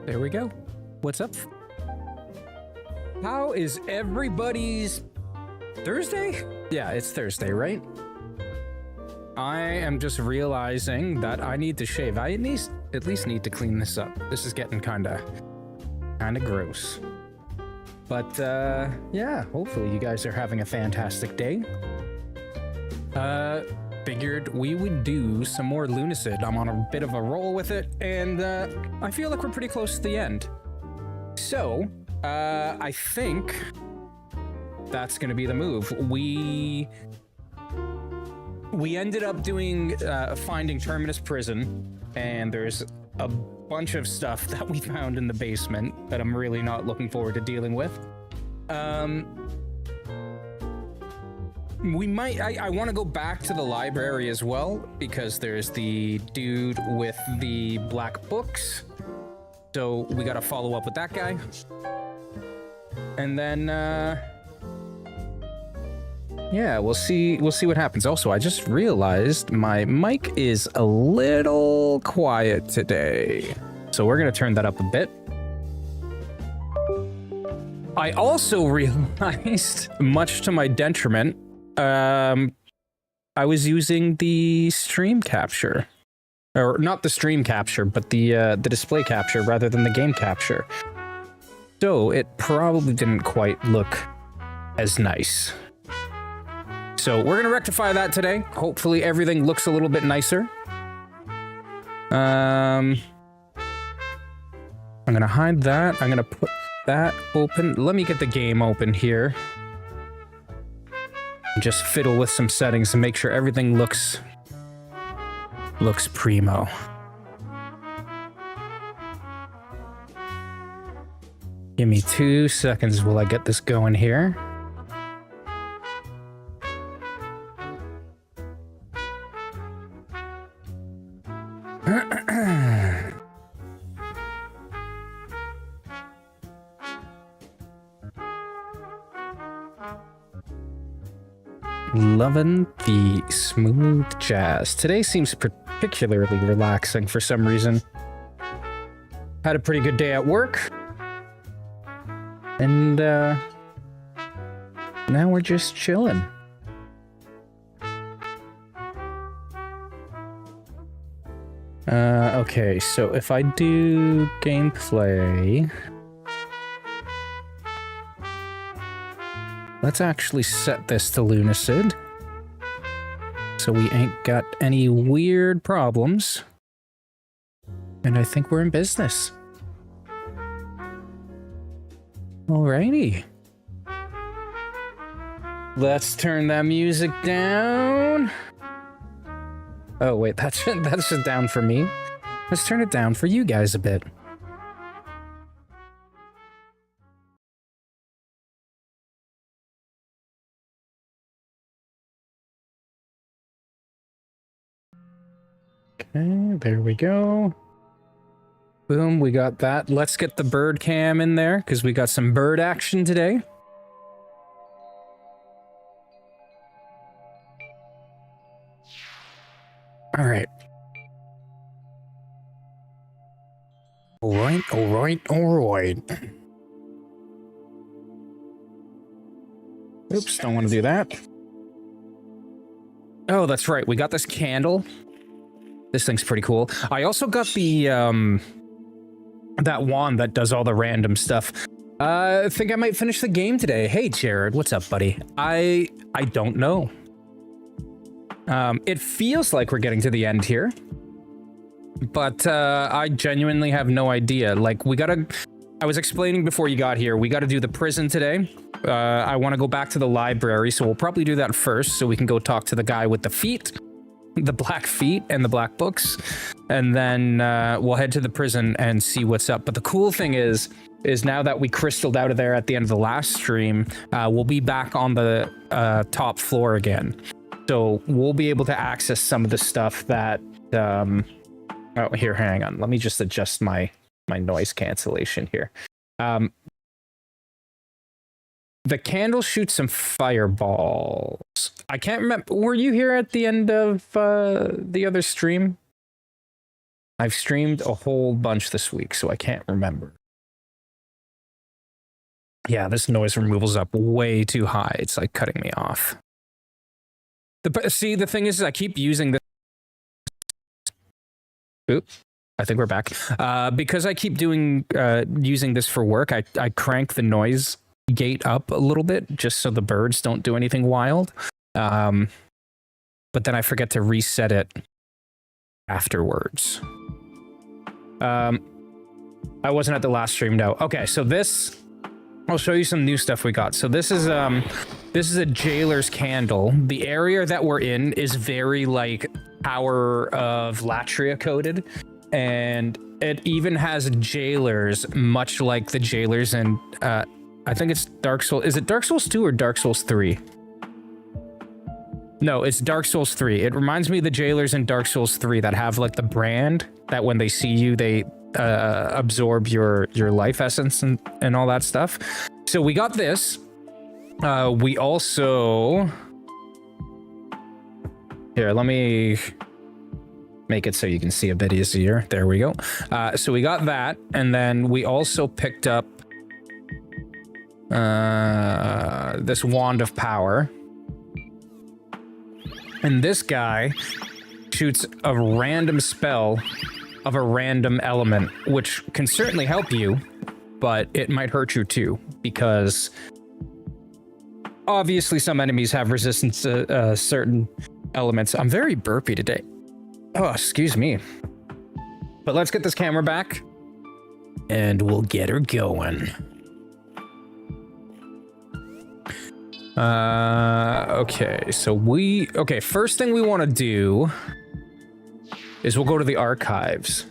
There we go. What's up? How is everybody's Thursday? Yeah, it's Thursday, right? I am just realizing that I need to shave. I at least need to clean this up. This is getting kinda gross. But yeah, hopefully you guys are having a fantastic day. Figured we would do some more Lunacid. I'm on a bit of a roll with it, and I feel like we're pretty close to the end. So, I think that's gonna be the move. We ended up doing finding Terminus Prison, and there's a bunch of stuff that we found in the basement that I'm really not looking forward to dealing with. We might, I want to go back to the library as well, because there's the dude with the black books. So we got to follow up with that guy. And then, yeah, we'll see what happens. Also, I just realized my mic is a little quiet today. So we're going to turn that up a bit. I also realized, much to my detriment, I was using the stream capture, or not the stream capture, but the display capture rather than the game capture. So it probably didn't quite look as nice. So we're gonna rectify that today. Hopefully everything looks a little bit nicer. I'm gonna hide that. I'm gonna put that open. Let me get the game open here. Just fiddle with some settings and make sure everything looks primo. Give me 2 seconds while I get this going here. Loving the smooth jazz. Today seems particularly relaxing for some reason. Had a pretty good day at work. And now we're just chilling. Okay, so if I do gameplay, let's actually set this to Lunacid, so we ain't got any weird problems. And I think we're in business. Alrighty. Let's turn that music down. Oh wait, that's just down for me. Let's turn it down for you guys a bit. Okay, there we go. Boom, we got that. Let's get the bird cam in there, because we got some bird action today. All right. All right. Oops, don't want to do that. Oh, that's right. We got this candle. This thing's pretty cool. I also got the, that wand that does all the random stuff. I think I might finish the game today. Hey, Jared, what's up, buddy? I don't know. It feels like we're getting to the end here, but I genuinely have no idea. Like, I was explaining before you got here, we gotta do the prison today. I want to go back to the library, so we'll probably do that first, so we can go talk to the guy with the feet. The black feet and the black books, and then we'll head to the prison and see what's up. But the cool thing is now that we crystalled out of there at the end of the last stream, we'll be back on the top floor again. So we'll be able to access some of the stuff that... oh, here, hang on. Let me just adjust my noise cancellation here. The candle shoots some fireballs. I can't remember. Were you here at the end of the other stream? I've streamed a whole bunch this week, so I can't remember. Yeah, this noise removal's up way too high. It's like cutting me off. See, the thing is I keep using this. Oop, I think we're back. Because I keep doing using this for work, I crank the noise gate up a little bit just so the birds don't do anything wild. But then I forget to reset it afterwards. I wasn't at the last stream, no. Okay, so this, I'll show you some new stuff we got. So this is a jailer's candle. The area that we're in is very like Tower of Latria coded, and it even has jailers much like the jailers in I think it's Dark Souls. Is it Dark Souls 2 or Dark Souls 3? No, it's Dark Souls 3. It reminds me of the jailers in Dark Souls 3 that have like the brand that when they see you, they absorb your life essence and all that stuff. So we got this. We also... Here, let me make it so you can see a bit easier. There we go. So we got that, and then we also picked up this Wand of Power. And this guy shoots a random spell of a random element, which can certainly help you, but it might hurt you too, because obviously some enemies have resistance to certain elements. I'm very burpy today. Oh, excuse me. But let's get this camera back, and we'll get her going. Okay, so first thing we want to do is we'll go to the archives.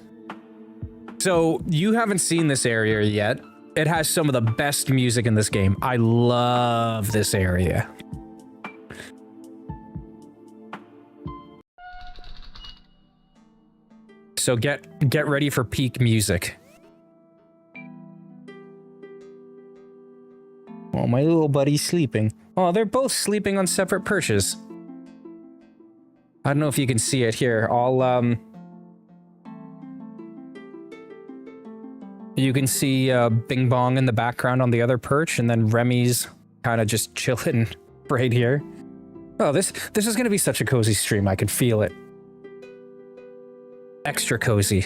So you haven't seen this area yet. It has some of the best music in this game. I love this area. So get ready for peak music. Oh, my little buddy's sleeping. Oh, they're both sleeping on separate perches. I don't know if you can see it here. You can see Bing Bong in the background on the other perch, and then Remy's kind of just chilling right here. Oh, this is going to be such a cozy stream. I can feel it. Extra cozy.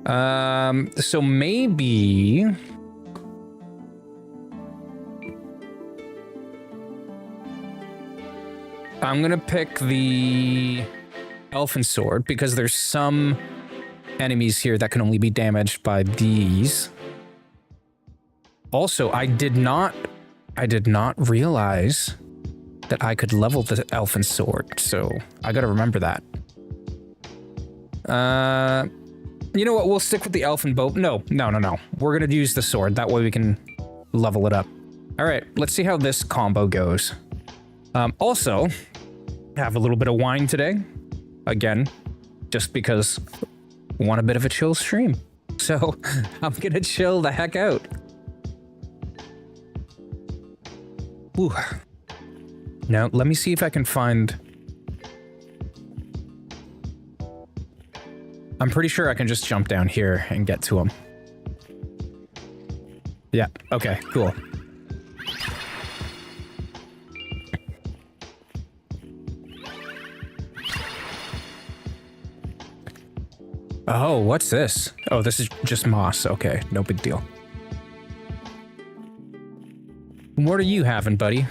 So maybe... I'm gonna pick the Elfin Sword, because there's some enemies here that can only be damaged by these. Also, I did not realize that I could level the Elfin Sword, so I gotta remember that. You know what? We'll stick with the Elfin Bow. No. We're gonna use the sword. That way we can level it up. All right, let's see how this combo goes. Also, have a little bit of wine today. Again, just because I want a bit of a chill stream. So I'm gonna chill the heck out. Ooh. Now, let me see if I can find... I'm pretty sure I can just jump down here and get to him. Yeah, okay, cool. Oh, what's this? Oh, this is just moss. Okay, no big deal. What are you having, buddy?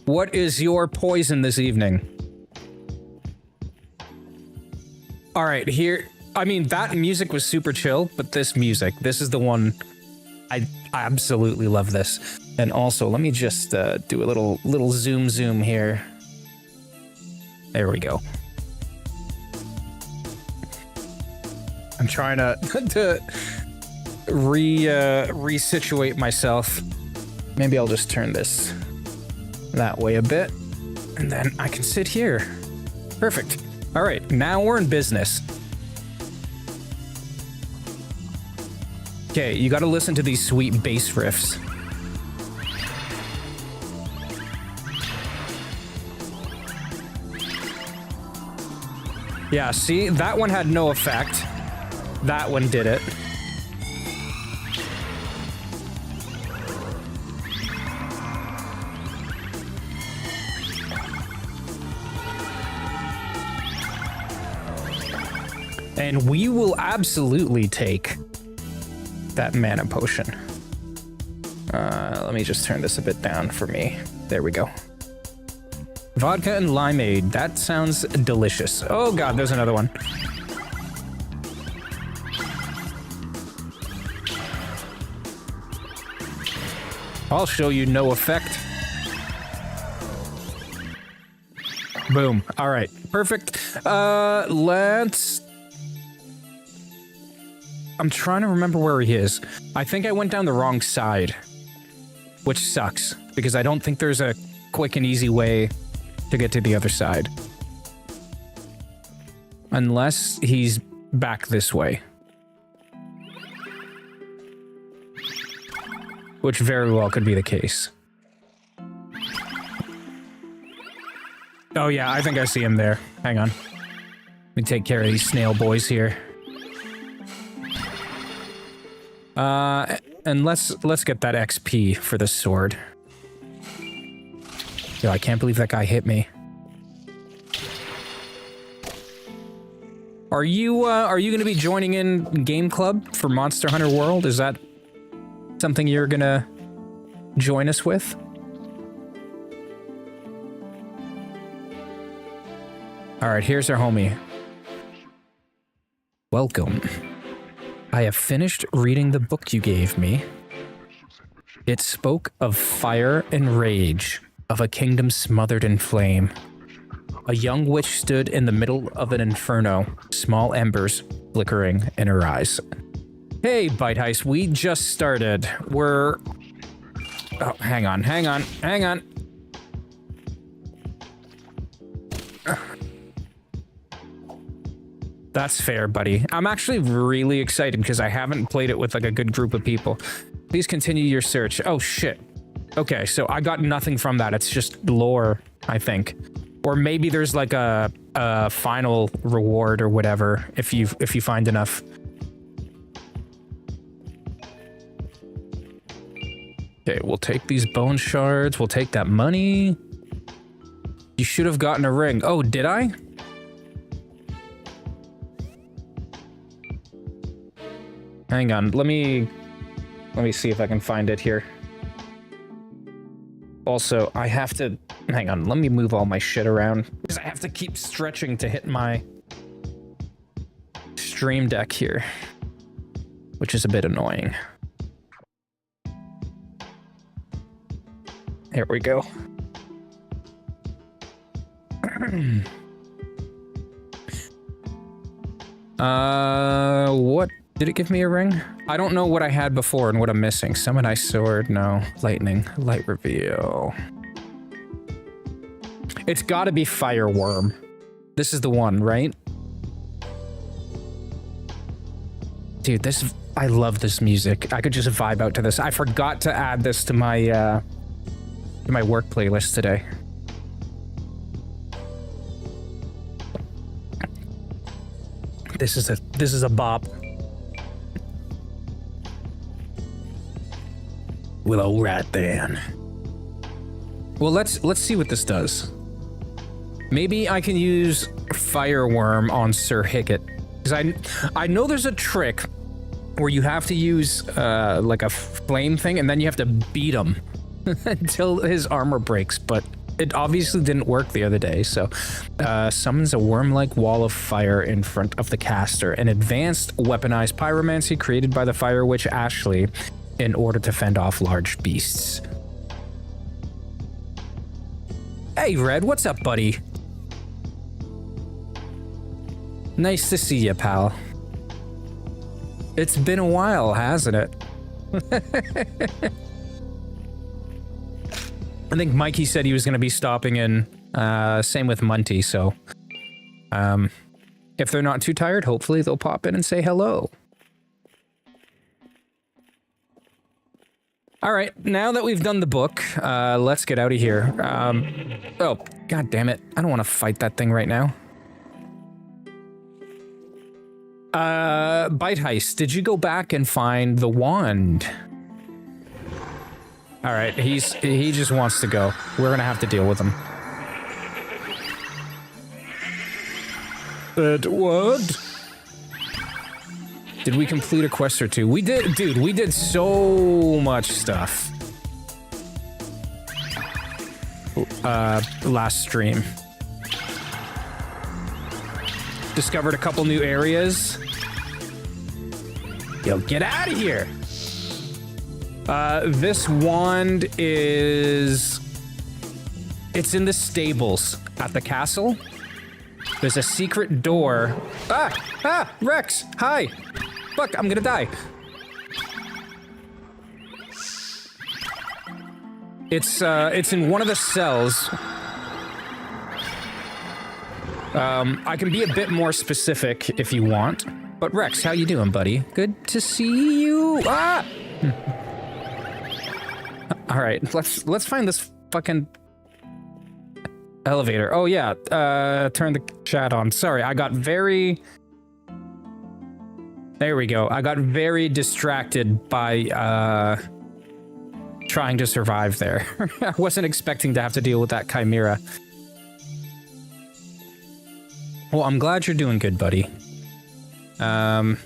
What is your poison this evening? All right, here. I mean, that music was super chill, but this music, this is the one. I absolutely love this. And also, let me just do a little zoom here. There we go. I'm trying to resituate myself. Maybe I'll just turn this that way a bit, and then I can sit here. Perfect. All right, now we're in business. Okay, you got to listen to these sweet bass riffs. Yeah, see? That one had no effect. That one did it. And we will absolutely take that mana potion. Let me just turn this a bit down for me. There we go. Vodka and limeade. That sounds delicious. Oh god, there's another one. I'll show you no effect. Boom. All right. Perfect. Let's... I'm trying to remember where he is. I think I went down the wrong side, which sucks because I don't think there's a quick and easy way to get to the other side. Unless he's back this way. Which very well could be the case. Oh yeah, I think I see him there. Hang on. Let me take care of these snail boys here. And let's get that XP for the sword. Yo, I can't believe that guy hit me. Are you gonna be joining in Game Club for Monster Hunter World? Is that something you're gonna join us with? Alright, here's our homie. Welcome. I have finished reading the book you gave me. It spoke of fire and rage, of a kingdom smothered in flame. A young witch stood in the middle of an inferno, small embers flickering in her eyes. Hey, Bite Heist, we just started. We're... Oh, hang on. That's fair, buddy. I'm actually really excited because I haven't played it with like a good group of people. Please continue your search. Oh, shit. Okay, so I got nothing from that. It's just lore, I think. Or maybe there's like a final reward or whatever if you find enough. Okay, we'll take these bone shards. We'll take that money. You should have gotten a ring. Oh, did I? Hang on, let me see if I can find it here. Also, I have to... Hang on, let me move all my shit around, because I have to keep stretching to hit my stream deck here, which is a bit annoying. Here we go. What? Did it give me a ring? I don't know what I had before and what I'm missing. Summon Ice Sword, no. Lightning, Light Reveal. It's gotta be Fireworm. This is the one, right? Dude, this... I love this music. I could just vibe out to this. I forgot to add this to my work playlist today. This is a bop. Well, all right then. Well, let's see what this does. Maybe I can use Fireworm on Sir Hicket, because I know there's a trick where you have to use like a flame thing, and then you have to beat him until his armor breaks. But it obviously didn't work the other day. So summons a worm-like wall of fire in front of the caster, an advanced weaponized pyromancy created by the Fire Witch Ashley in order to fend off large beasts. Hey, Red, what's up, buddy? Nice to see you, pal. It's been a while, hasn't it? I think Mikey said he was going to be stopping in. Same with Munty, so... if they're not too tired, hopefully they'll pop in and say hello. All right, now that we've done the book, let's get out of here. Oh, god damn it. I don't want to fight that thing right now. Bite Heist, did you go back and find the wand? All right, he just wants to go. We're gonna have to deal with him. Edward? Did we complete a quest or two? We did, dude, we did so much stuff. Last stream. Discovered a couple new areas. Yo, get out of here! This wand is... It's in the stables at the castle. There's a secret door. Ah! Rex! Hi! Fuck, I'm gonna die. It's in one of the cells. I can be a bit more specific if you want. But Rex, how you doing, buddy? Good to see you. Ah! All right, let's find this fucking elevator. Oh yeah, turn the chat on. Sorry, I got very... There we go. I got very distracted by trying to survive there. I wasn't expecting to have to deal with that chimera. Well, I'm glad you're doing good, buddy. So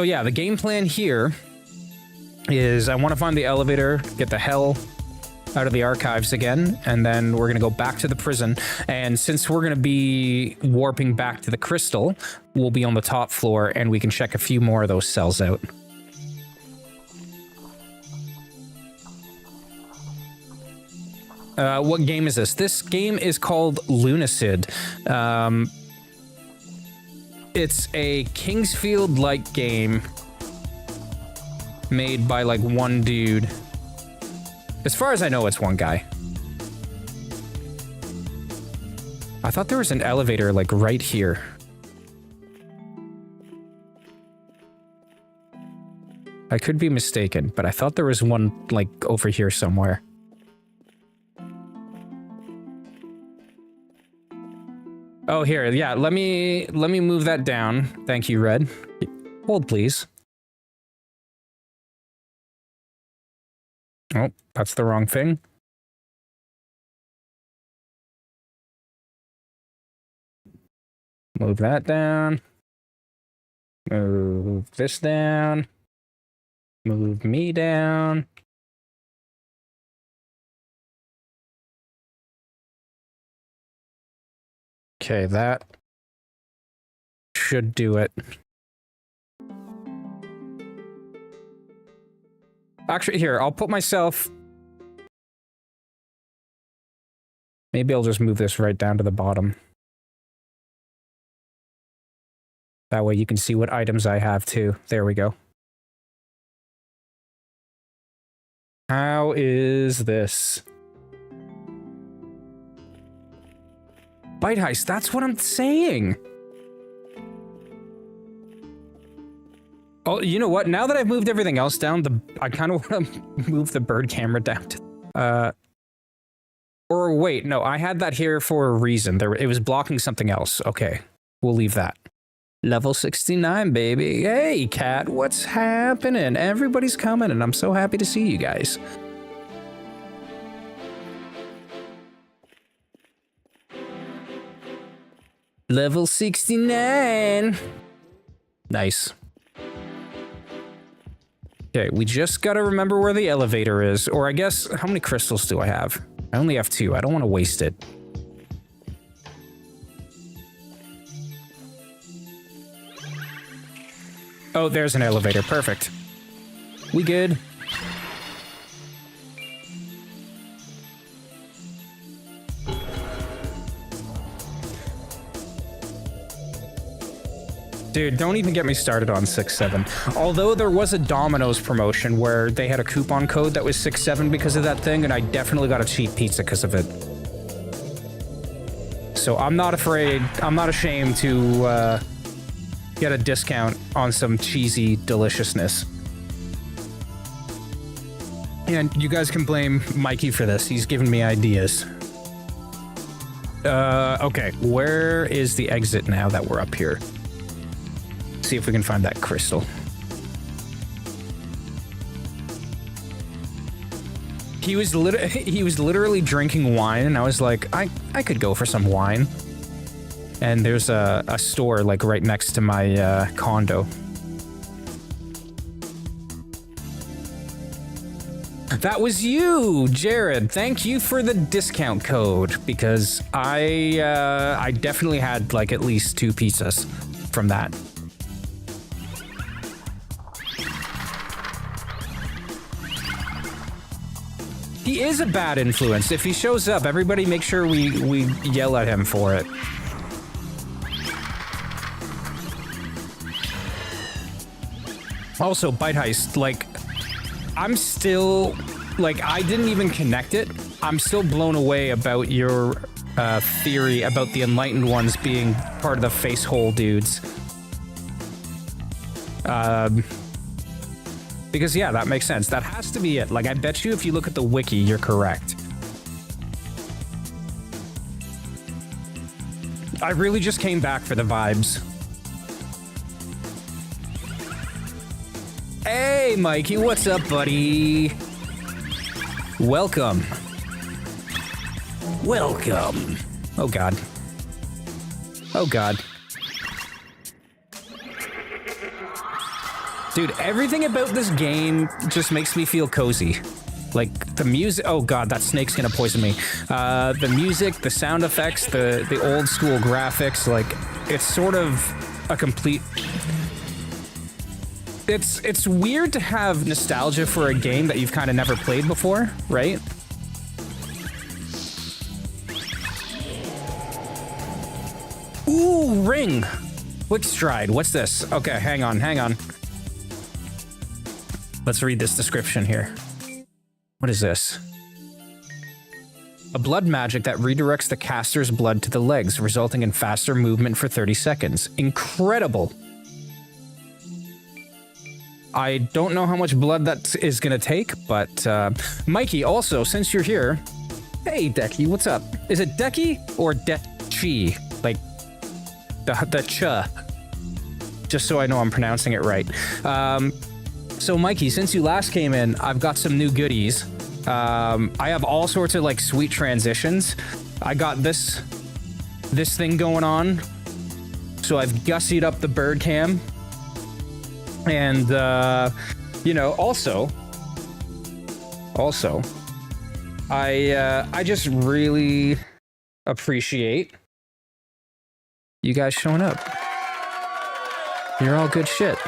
yeah, the game plan here is I want to find the elevator, get the hell out of the archives again, and then we're going to go back to the prison. And since we're going to be warping back to the crystal, we'll be on the top floor and we can check a few more of those cells out. What game is this? This game is called Lunacid. It's a Kingsfield-like game made by, like, one dude. As far as I know, it's one guy. I thought there was an elevator, like, right here. I could be mistaken, but I thought there was one, like, over here somewhere. Oh, here, yeah, let me move that down. Thank you, Red. Hold, please. Oh, that's the wrong thing. Move that down. Move this down. Move me down. Okay, that should do it. Actually, here, I'll put myself... Maybe I'll just move this right down to the bottom. That way you can see what items I have too. There we go. How is this? Bite Heist, that's what I'm saying! Oh, you know what? Now that I've moved everything else down, I kind of want to move the bird camera down to... Or wait, no, I had that here for a reason. It was blocking something else. Okay, we'll leave that. Level 69, baby. Hey, Cat, what's happening? Everybody's coming, and I'm so happy to see you guys. Level 69. Nice. Okay, we just gotta remember where the elevator is. Or I guess, how many crystals do I have? I only have 2. I don't want to waste it. Oh, there's an elevator. Perfect. We good. Dude, don't even get me started on 6-7. Although there was a Domino's promotion where they had a coupon code that was 6-7 because of that thing, and I definitely got a cheap pizza because of it. So I'm not afraid, I'm not ashamed to get a discount on some cheesy deliciousness. And you guys can blame Mikey for this. He's given me ideas. Okay, where is the exit now that we're up here? See if we can find that crystal. He was literally drinking wine, and I was like, I could go for some wine. And there's a store like right next to my condo. That was you, Jared. Thank you for the discount code, because I definitely had like at least 2 pizzas from that. He is a bad influence. If he shows up, everybody make sure we yell at him for it. Also, Bite Heist, like, I'm still, like, I didn't even connect it. I'm still blown away about your theory about the Enlightened Ones being part of the Facehole dudes. Because, yeah, that makes sense. That has to be it. Like, I bet you if you look at the wiki, you're correct. I really just came back for the vibes. Hey, Mikey, what's up, buddy? Welcome. Welcome. Oh, God. Oh, God. Dude, everything about this game just makes me feel cozy. Like, the music... Oh, God, that snake's gonna poison me. The music, the sound effects, the old school graphics, like, it's sort of a complete... It's weird to have nostalgia for a game that you've kind of never played before, right? Ooh, ring! Quick stride, what's this? Okay, hang on. Let's read this description here. What is this? A blood magic that redirects the caster's blood to the legs, resulting in faster movement for 30 seconds. Incredible! I don't know how much blood that is gonna take, but Mikey, also, since you're here, hey Decky, what's up? Is it Decky or Dechi? Like the cha? Just so I know I'm pronouncing it right. So Mikey, since you last came in, I've got some new goodies. I have all sorts of like sweet transitions. I got this thing going on, so I've gussied up the bird cam. And, you know, also, I just really appreciate you guys showing up. You're all good shit.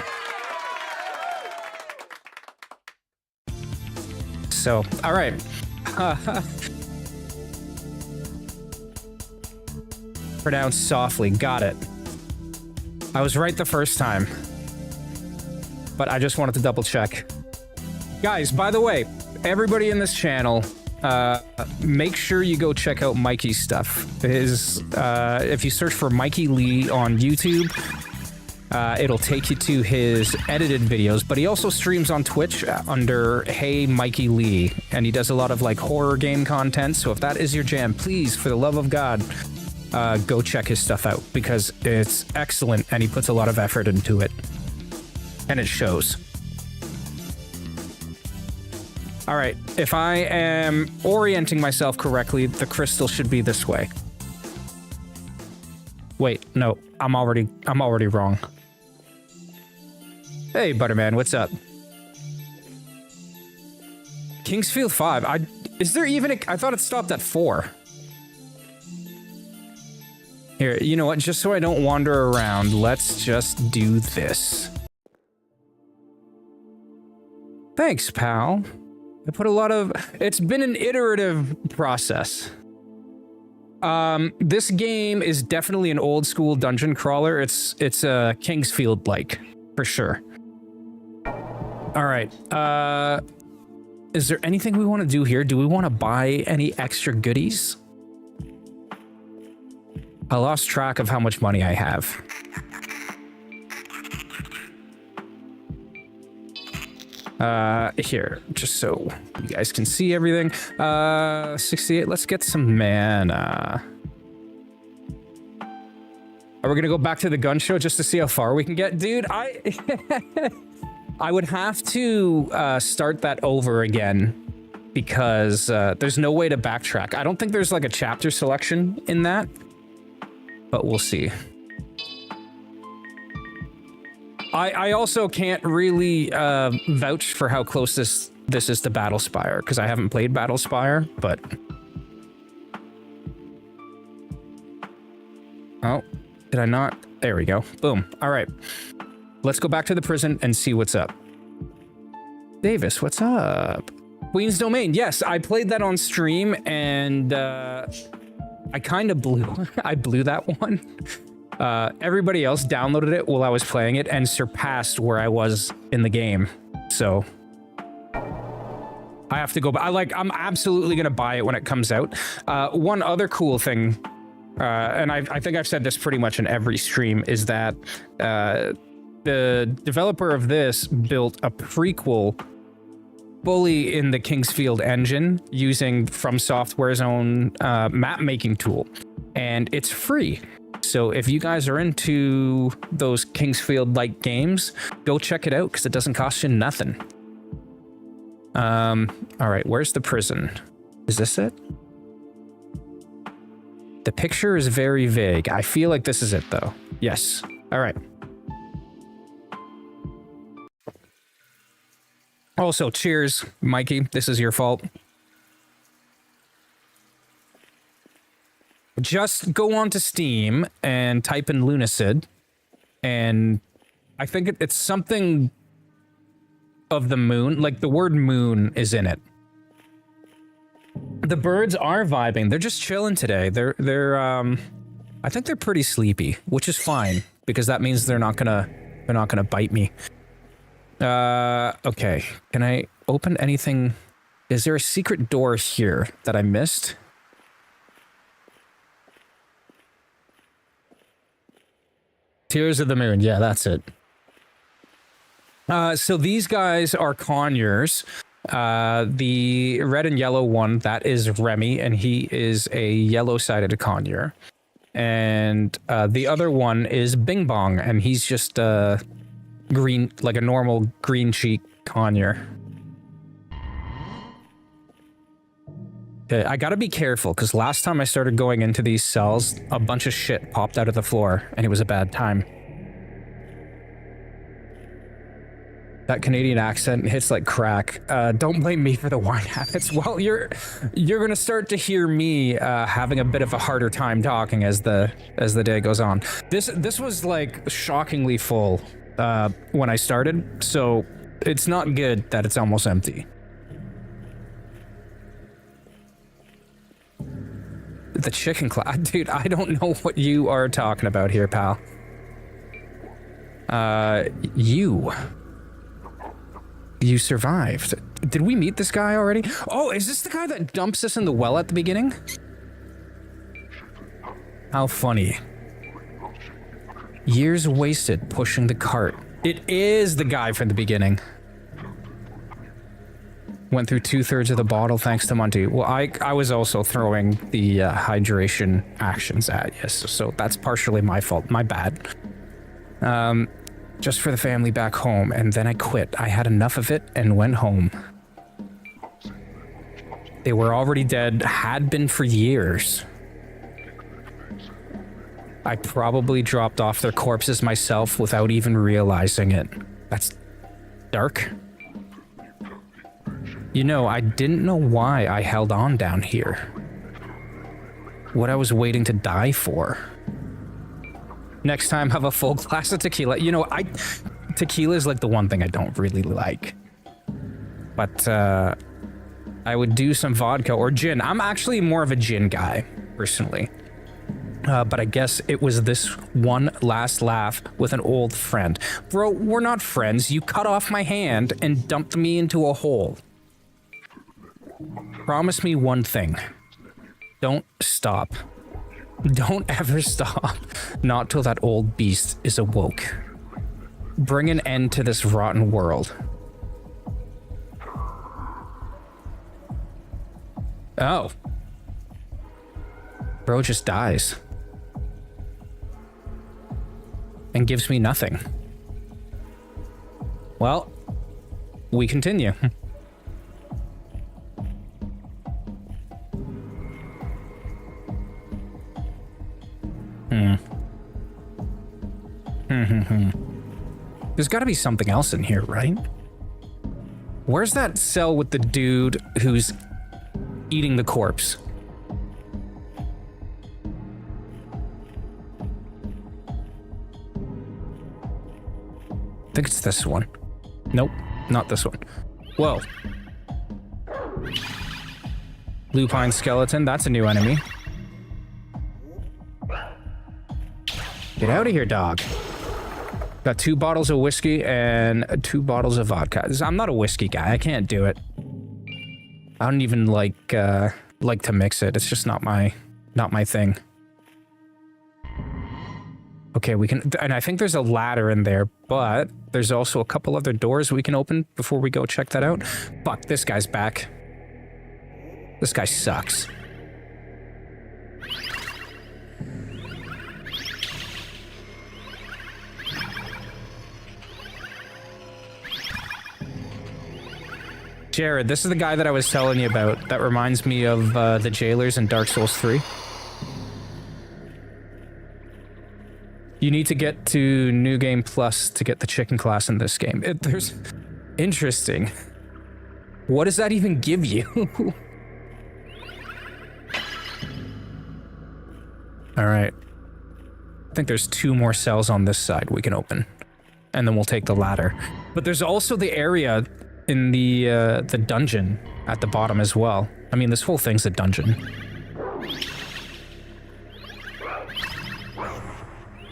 So, all right. Pronounce softly. Got it. I was right the first time. But I just wanted to double check. Guys, by the way, everybody in this channel, make sure you go check out Mikey's stuff. If you search for Mikey Lee on YouTube, it'll take you to his edited videos, but he also streams on Twitch under Hey Mikey Lee, and he does a lot of like horror game content, so if that is your jam, please, for the love of God, go check his stuff out, because it's excellent and he puts a lot of effort into it. And it shows. All right, if I am orienting myself correctly, the crystal should be this way. Wait, no, I'm already wrong. Hey, Butterman, what's up? Kingsfield 5. Is there even a... I thought it stopped at 4. Here, you know what? Just so I don't wander around, let's just do this. Thanks, pal. I put a lot of... It's been an iterative process. This game is definitely an old school dungeon crawler. It's a Kingsfield-like, for sure. All right. Is there anything we want to do here? Do we want to buy any extra goodies? I lost track of how much money I have. Here, just so you guys can see everything. 68, let's get some mana. Are we gonna go back to the gun show just to see how far we can get? Dude, I would have to start that over again because there's no way to backtrack. I don't think there's like a chapter selection in that, but we'll see. I also can't really vouch for how close this is to Battlespire because I haven't played Battlespire, but... Oh, did I not? There we go. Boom. All right. Let's go back to the prison and see what's up. Davis, what's up? Queen's Domain. Yes, I played that on stream and I kind of I blew that one. Everybody else downloaded it while I was playing it and surpassed where I was in the game. So I have to go. I'm absolutely going to buy it when it comes out. One other cool thing, and I think I've said this pretty much in every stream, is that the developer of this built a prequel fully in the Kingsfield engine using From Software's own map making tool, and it's free. So if you guys are into those Kingsfield-like games, go check it out because it doesn't cost you nothing. All right, where's the prison? Is this it? The picture is very vague. I feel like this is it though. Yes. All right. Also, cheers, Mikey. This is your fault. Just go onto Steam and type in Lunacid, and I think it's something of the moon, like the word moon is in it. The birds are vibing. They're just chilling today. I think they're pretty sleepy, which is fine because that means they're not gonna bite me. Okay. Can I open anything? Is there a secret door here that I missed? Tears of the Moon. Yeah, that's it. So these guys are conures. The red and yellow one, that is Remy, and he is a yellow-sided conure. And the other one is Bing Bong, and he's just green, like a normal green cheek conure. Okay, I gotta be careful, because last time I started going into these cells, a bunch of shit popped out of the floor, and it was a bad time. That Canadian accent hits like crack. Don't blame me for the wine habits. Well, you're gonna start to hear me having a bit of a harder time talking as the day goes on. This was like shockingly full when I started, so it's not good that it's almost empty. The chicken class, dude. I don't know what you are talking about here, pal. You survived. Did we meet this guy already? Oh, is this the guy that dumps us in the well at the beginning? How funny. Years wasted pushing the cart. It is the guy from the beginning. Went through 2/3 of the bottle thanks to Monty. Well, I was also throwing the hydration actions at you, so that's partially my fault. My bad. Just for the family back home, and then I quit. I had enough of it and went home. They were already dead, had been for years. I probably dropped off their corpses myself without even realizing it. That's dark. You know, I didn't know why I held on down here. What I was waiting to die for. Next time, have a full glass of tequila. You know, tequila is like the one thing I don't really like. But I would do some vodka or gin. I'm actually more of a gin guy, personally. But I guess it was this one last laugh with an old friend. Bro, we're not friends. You cut off my hand and dumped me into a hole. Promise me one thing. Don't stop. Don't ever stop. Not till that old beast is awoke. Bring an end to this rotten world. Oh. Bro just dies. and gives me nothing. Well, we continue. There's got to be something else in here, right? Where's that cell with the dude who's eating the corpse? I think it's this one. Nope, not this one. Whoa. Lupine skeleton, that's a new enemy. Get out of here, dog. Got 2 bottles of whiskey and 2 bottles of vodka. I'm not a whiskey guy. I can't do it. I don't even like to mix it. It's just not my thing. Okay, we can, and I think there's a ladder in there, but there's also a couple other doors we can open before we go check that out. Fuck, this guy's back. This guy sucks. Jared, this is the guy that I was telling you about. That reminds me of the jailers in Dark Souls 3. You need to get to New Game Plus to get the chicken class in this game. There's... Interesting. What does that even give you? Alright. I think there's 2 more cells on this side we can open. And then we'll take the ladder. But there's also the area in the dungeon at the bottom as well. I mean, this whole thing's a dungeon.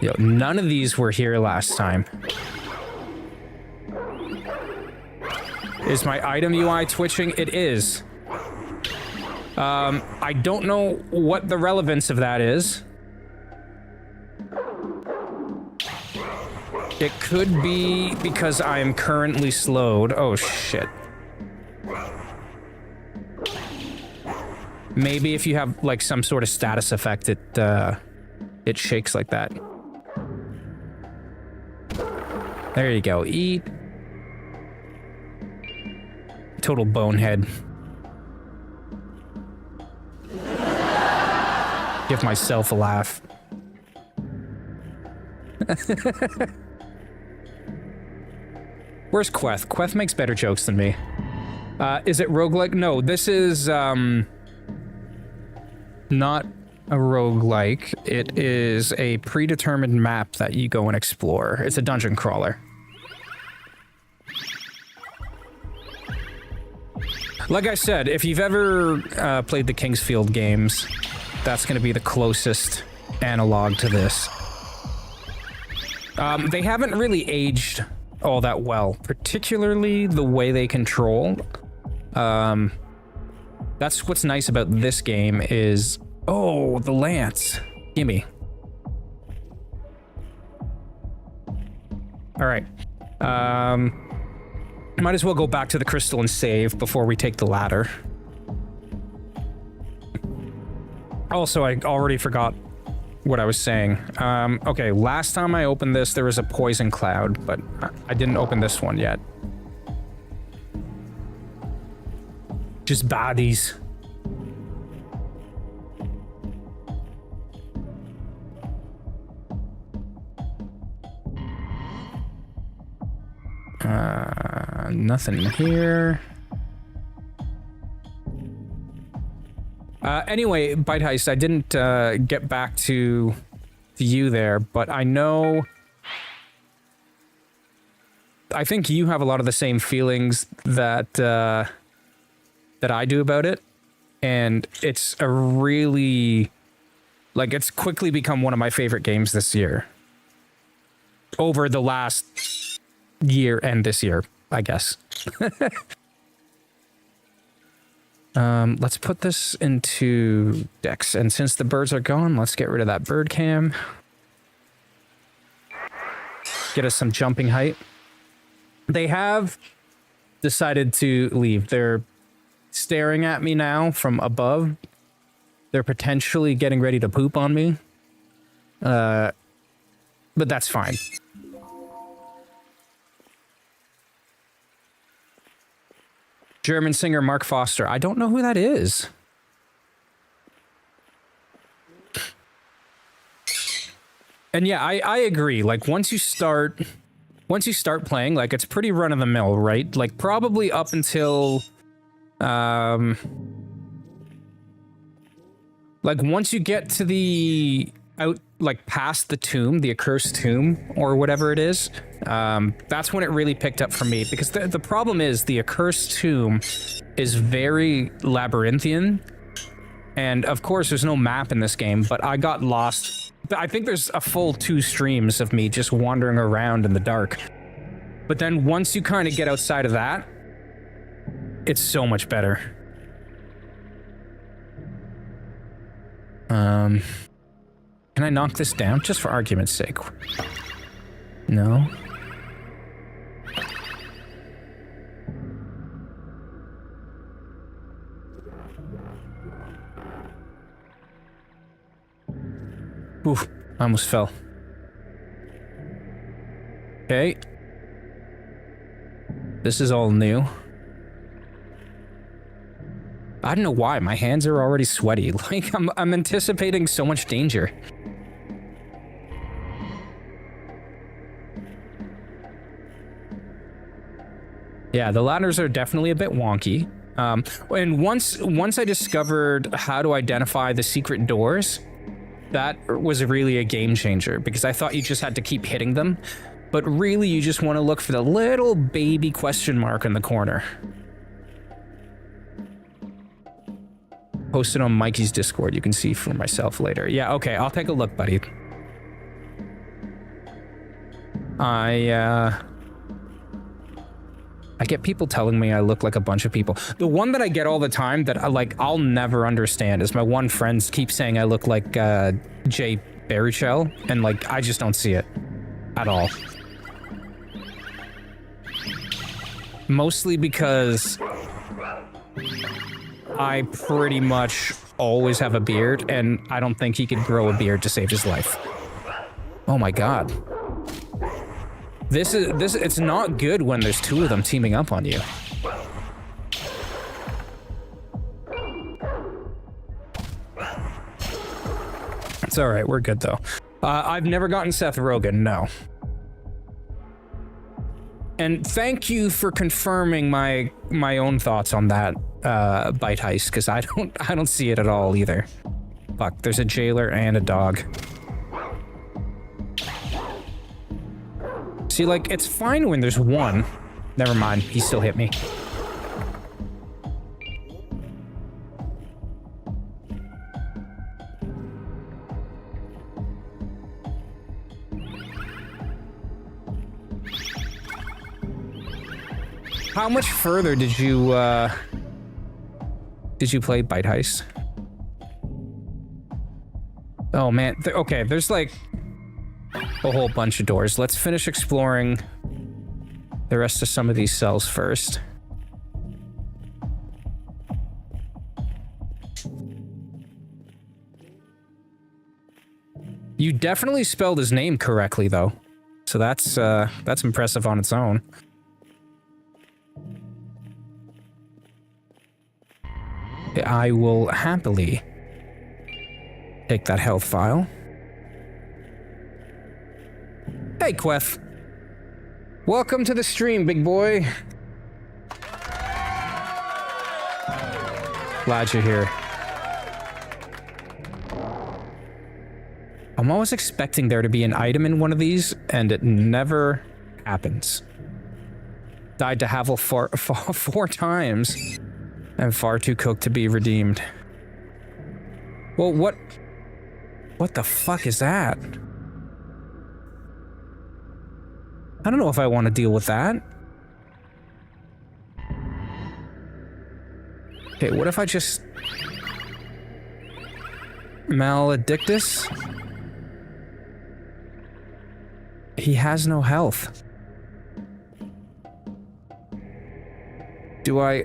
Yo, none of these were here last time. Is my item UI twitching? It is. I don't know what the relevance of that is. It could be because I am currently slowed. Oh, shit. Maybe if you have, like, some sort of status effect, it shakes like that. There you go. Eat. Total bonehead. Give myself a laugh. Where's Queth? Queth makes better jokes than me. Is it roguelike? No, this is, not a roguelike. It is a predetermined map that you go and explore. It's a dungeon crawler. Like I said, if you've ever played the Kingsfield games, that's going to be the closest analog to this. They haven't really aged all that well, particularly the way they control. That's what's nice about this game is... Oh, the lance. Gimme. Alright. Might as well go back to the crystal and save before we take the ladder. Also, I already forgot what I was saying. Okay, last time I opened this, there was a poison cloud, but I didn't open this one yet. Just bodies. Nothing here. Anyway, Bite Heist, I didn't get back to you there, but I know... I think you have a lot of the same feelings that that I do about it, and it's a really... Like, it's quickly become one of my favorite games this year. Over the last year and this year, I guess. Let's put this into Dex, and since the birds are gone, let's get rid of that bird cam. Get us some jumping height. They have decided to leave. They're staring at me now from above. They're potentially getting ready to poop on me. but that's fine. German singer Mark Foster. I don't know who that is. And yeah, I agree. Like once you start playing, like it's pretty run of the mill, right? Like probably up until like once you get to the like past the tomb, the accursed tomb or whatever it is, that's when it really picked up for me, because the problem is the accursed tomb is very labyrinthian, and of course there's no map in this game, but I got lost. I think there's a full 2 streams of me just wandering around in the dark. But then once you kind of get outside of that, it's so much better. Can I knock this down just for argument's sake? No. Oof, I almost fell. Okay. This is all new. I don't know why, my hands are already sweaty. Like, I'm anticipating so much danger. Yeah, the ladders are definitely a bit wonky. And once I discovered how to identify the secret doors, that was really a game changer, because I thought you just had to keep hitting them, but really you just want to look for the little baby question mark in the corner. Posted on Mikey's Discord, you can see for myself later. Yeah, okay, I'll take a look, buddy. I get people telling me I look like a bunch of people. The one that I get all the time that I'll never understand is my one friend keeps saying I look like Jay Baruchel, and like I just don't see it at all. Mostly because I pretty much always have a beard, and I don't think he could grow a beard to save his life. Oh my god. It's not good when there's 2 of them teaming up on you. It's alright, we're good though. I've never gotten Seth Rogen, no. And thank you for confirming my own thoughts on that bite heist, because I don't see it at all either. Fuck, there's a jailer and a dog. See, like, it's fine when there's 1. Never mind, he still hit me. How much further did you play Bite Heist? Oh man, okay, there's like a whole bunch of doors. Let's finish exploring the rest of some of these cells first. You definitely spelled his name correctly though. So that's impressive on its own. I will happily take that health file. Hey, Queth. Welcome to the stream, big boy. Glad you're here. I'm always expecting there to be an item in one of these, and it never happens. Died to Havel four times. And far too cooked to be redeemed. Well, what the fuck is that? I don't know if I want to deal with that. Okay, what if I just... Maledictus? He has no health. Do I...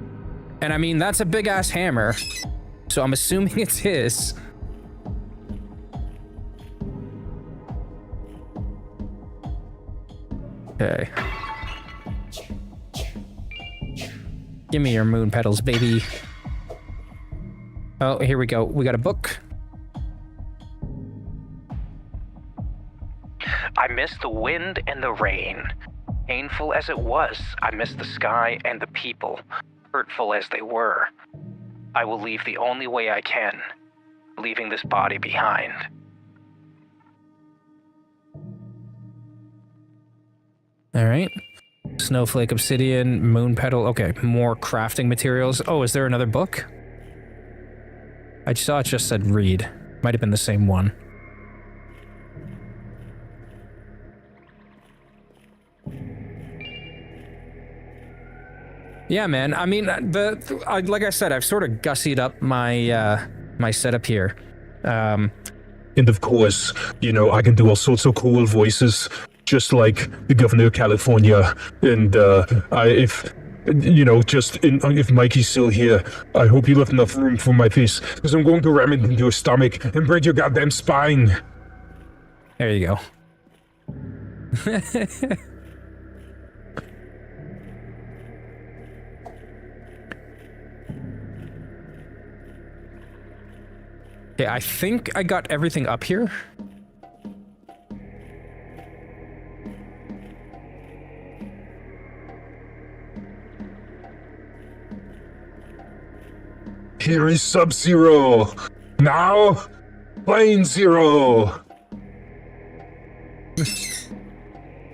And I mean, that's a big-ass hammer. So I'm assuming it's his. Okay. Give me your moon petals, baby. Oh, here we go. We got a book. I miss the wind and the rain. Painful as it was, I miss the sky and the people, hurtful as they were. I will leave the only way I can, leaving this body behind. All right. Snowflake, obsidian, moon petal. Okay, more crafting materials. Oh, is there another book? I saw it just said read. Might have been the same one. Yeah, man. I mean, like I said, I've sort of gussied up my my setup here. And of course, you know, I can do all sorts of cool voices, just like the governor of California. And if Mikey's still here, I hope you left enough room for my face, because I'm going to ram it into your stomach and break your goddamn spine. There you go. Okay, I think I got everything up here. Here is Sub-Zero. Now, Plane Zero.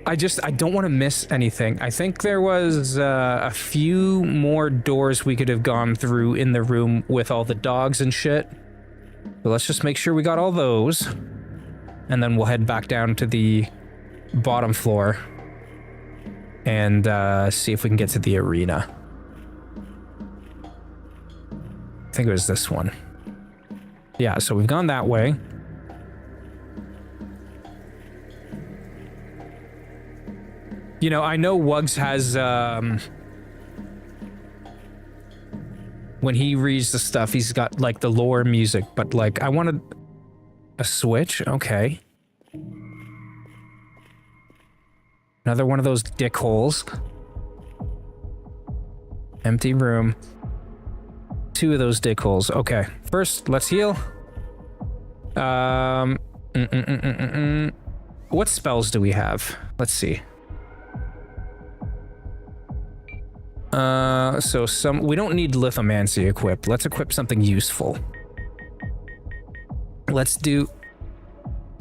I don't want to miss anything. I think there was a few more doors we could have gone through in the room with all the dogs and shit. So let's just make sure we got all those. And then we'll head back down to the bottom floor and see if we can get to the arena. I think it was this one. Yeah, so we've gone that way. You know, I know Wugs has, when he reads the stuff, he's got, like, the lore music, but, like, I wanted a switch? Okay. Another one of those dick holes. Empty room. 2 of those dick holes. Okay. First, let's heal. What spells do we have? Let's see. We don't need lithomancy equipped. Let's equip something useful. Let's do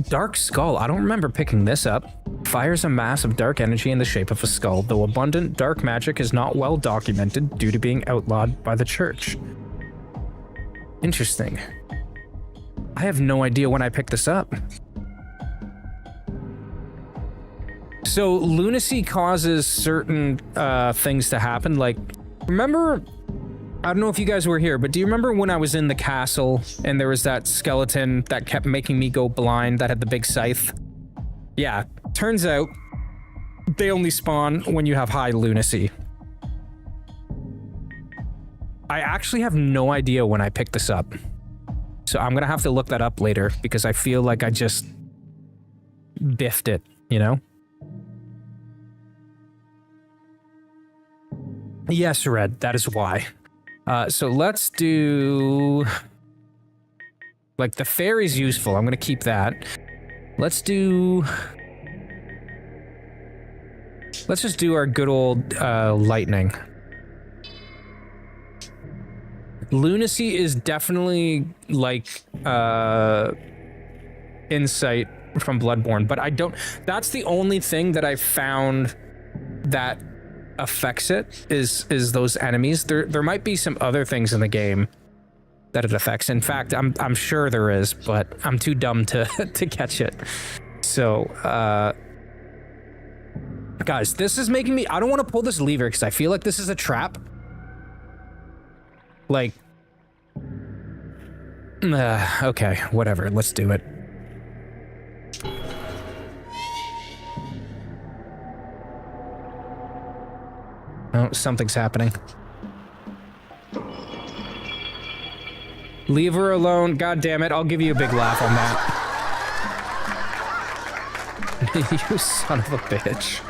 Dark Skull. I don't remember picking this up. Fires a mass of dark energy in the shape of a skull, though abundant dark magic is not well documented due to being outlawed by the church. Interesting. I have no idea when I picked this up. So lunacy causes certain things to happen. Like, remember, I don't know if you guys were here, but do you remember when I was in the castle and there was that skeleton that kept making me go blind that had the big scythe? Yeah, turns out they only spawn when you have high lunacy. I actually have no idea when I picked this up. So I'm gonna have to look that up later because I feel like I just biffed it, you know? Yes, Red, that is why. So let's do... Like, the fairy's useful. I'm gonna keep that. Let's do... Let's just do our good old lightning. Lunacy is definitely, like, insight from Bloodborne, but I don't... That's the only thing that I've found that affects it, is those enemies. There might be some other things in the game that it affects. In fact, I'm sure there is, but I'm too dumb to catch it. So, guys, this is making me... I don't want to pull this lever because I feel like this is a trap. Like... okay, whatever, let's do it. Oh, something's happening. Leave her alone. God damn it. I'll give you a big laugh on that. You son of a bitch.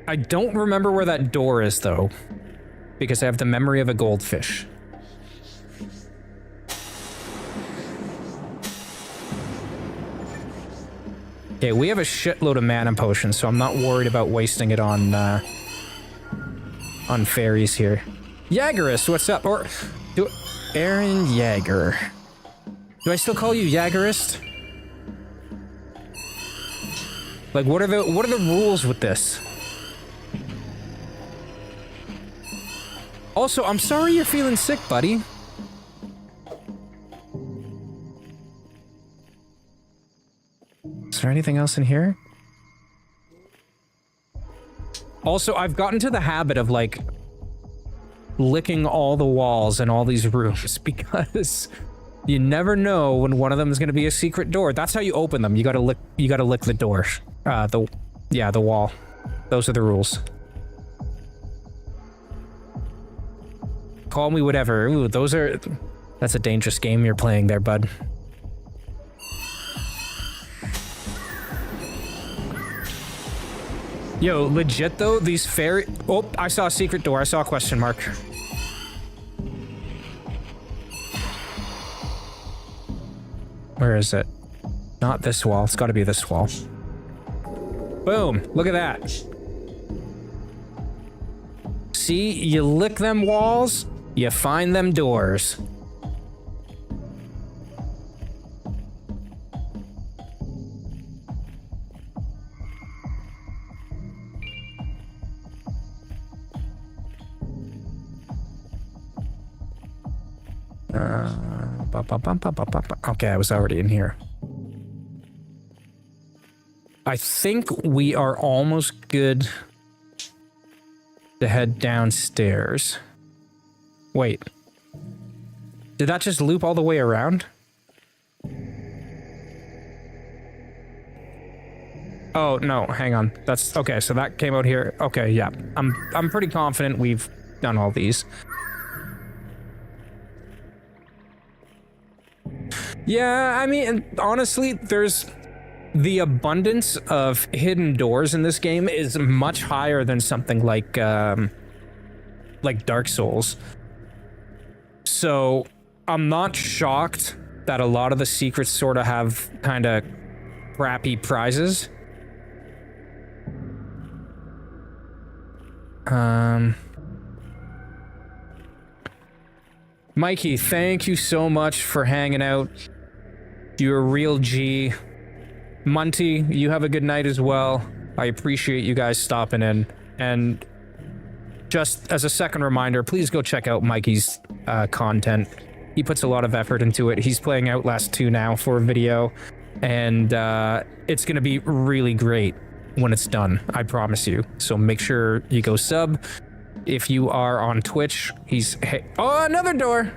I don't remember where that door is, though, because I have the memory of a goldfish. Okay, we have a shitload of mana potions, so I'm not worried about wasting it on fairies here. Jagerist, what's up? Or do Aaron Jaeger. Do I still call you Jagerist? Like, what are the rules with this? Also, I'm sorry you're feeling sick, buddy. Is there anything else in here? Also, I've gotten to the habit of, like, licking all the walls in all these rooms because you never know when one of them is going to be a secret door. That's how you open them. You gotta lick the door. The wall. Those are the rules. Call me whatever. Ooh, that's a dangerous game you're playing there, bud. Yo, legit though, these fairy... Oh, I saw a secret door. I saw a question mark. Where is it? Not this wall. It's gotta be this wall. Boom. Look at that. See, you lick them walls, you find them doors. Okay, I was already in here. I think we are almost good to head downstairs. Wait. Did that just loop all the way around? Oh, no, hang on. That's okay, so that came out here. Okay, yeah. I'm pretty confident we've done all these. Yeah, I mean, honestly, there's the abundance of hidden doors in this game is much higher than something like Dark Souls. So I'm not shocked that a lot of the secrets sort of have kind of crappy prizes. Mikey, thank you so much for hanging out. You're a real G. Munty, you have a good night as well. I appreciate you guys stopping in. And just as a second reminder, please go check out Mikey's content. He puts a lot of effort into it. He's playing Outlast 2 now for a video. And it's going to be really great when it's done. I promise you. So make sure you go sub. If you are on Twitch, oh, another door!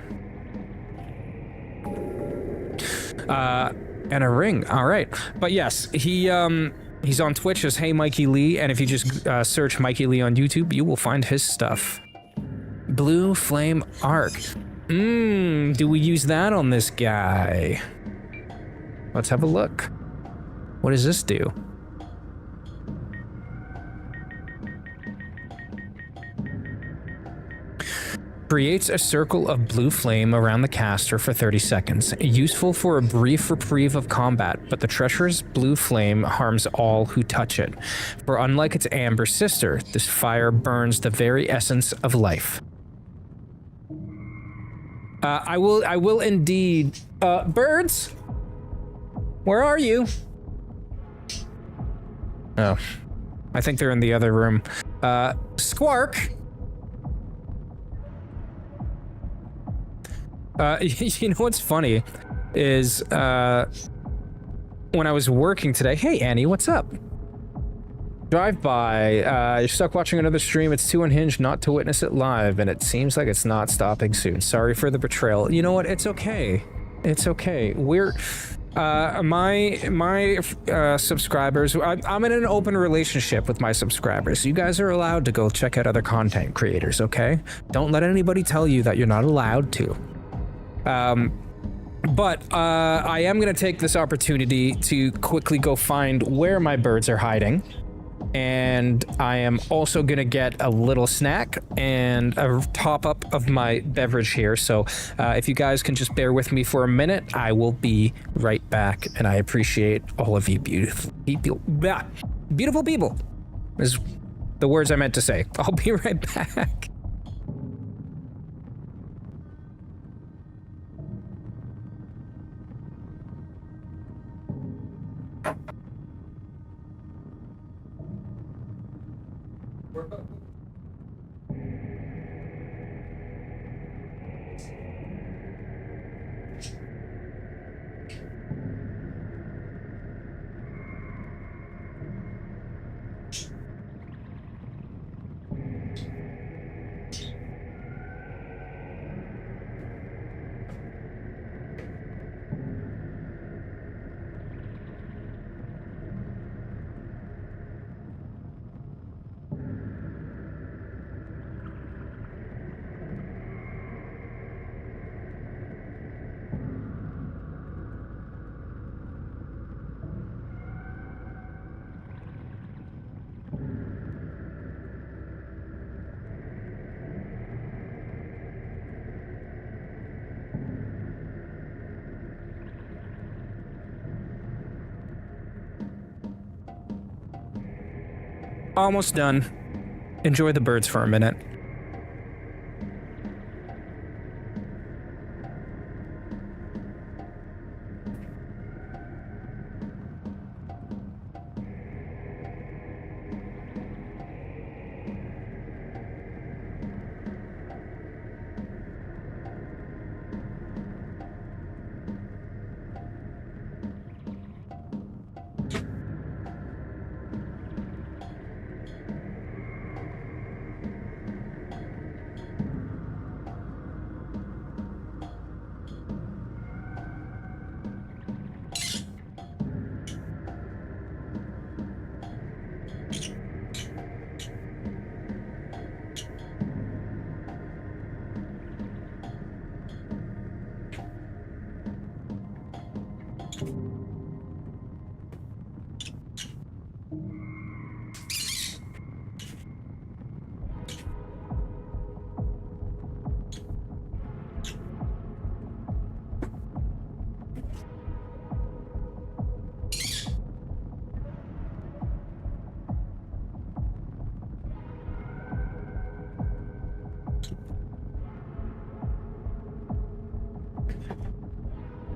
And a ring. All right. But yes, he's on Twitch as Hey Mikey Lee, and if you just search Mikey Lee on YouTube, you will find his stuff. Blue Flame Arc. Do we use that on this guy? Let's have a look. What does this do? Creates a circle of blue flame around the caster for 30 seconds. Useful for a brief reprieve of combat, but the treacherous blue flame harms all who touch it. For unlike its amber sister, this fire burns the very essence of life. I will indeed. Birds? Where are you? Oh. I think they're in the other room. Squark? You know what's funny is when I was working today, hey Annie, what's up? Drive by, you're stuck watching another stream, it's too unhinged not to witness it live, and it seems like it's not stopping soon. Sorry for the betrayal. You know what, it's okay. It's okay. My subscribers, I'm in an open relationship with my subscribers. You guys are allowed to go check out other content creators, okay? Don't let anybody tell you that you're not allowed to. But I am going to take this opportunity to quickly go find where my birds are hiding. And I am also going to get a little snack and a top up of my beverage here. So if you guys can just bear with me for a minute, I will be right back. And I appreciate all of you beautiful people. Beautiful people is the words I meant to say. I'll be right back. Almost done. Enjoy the birds for a minute.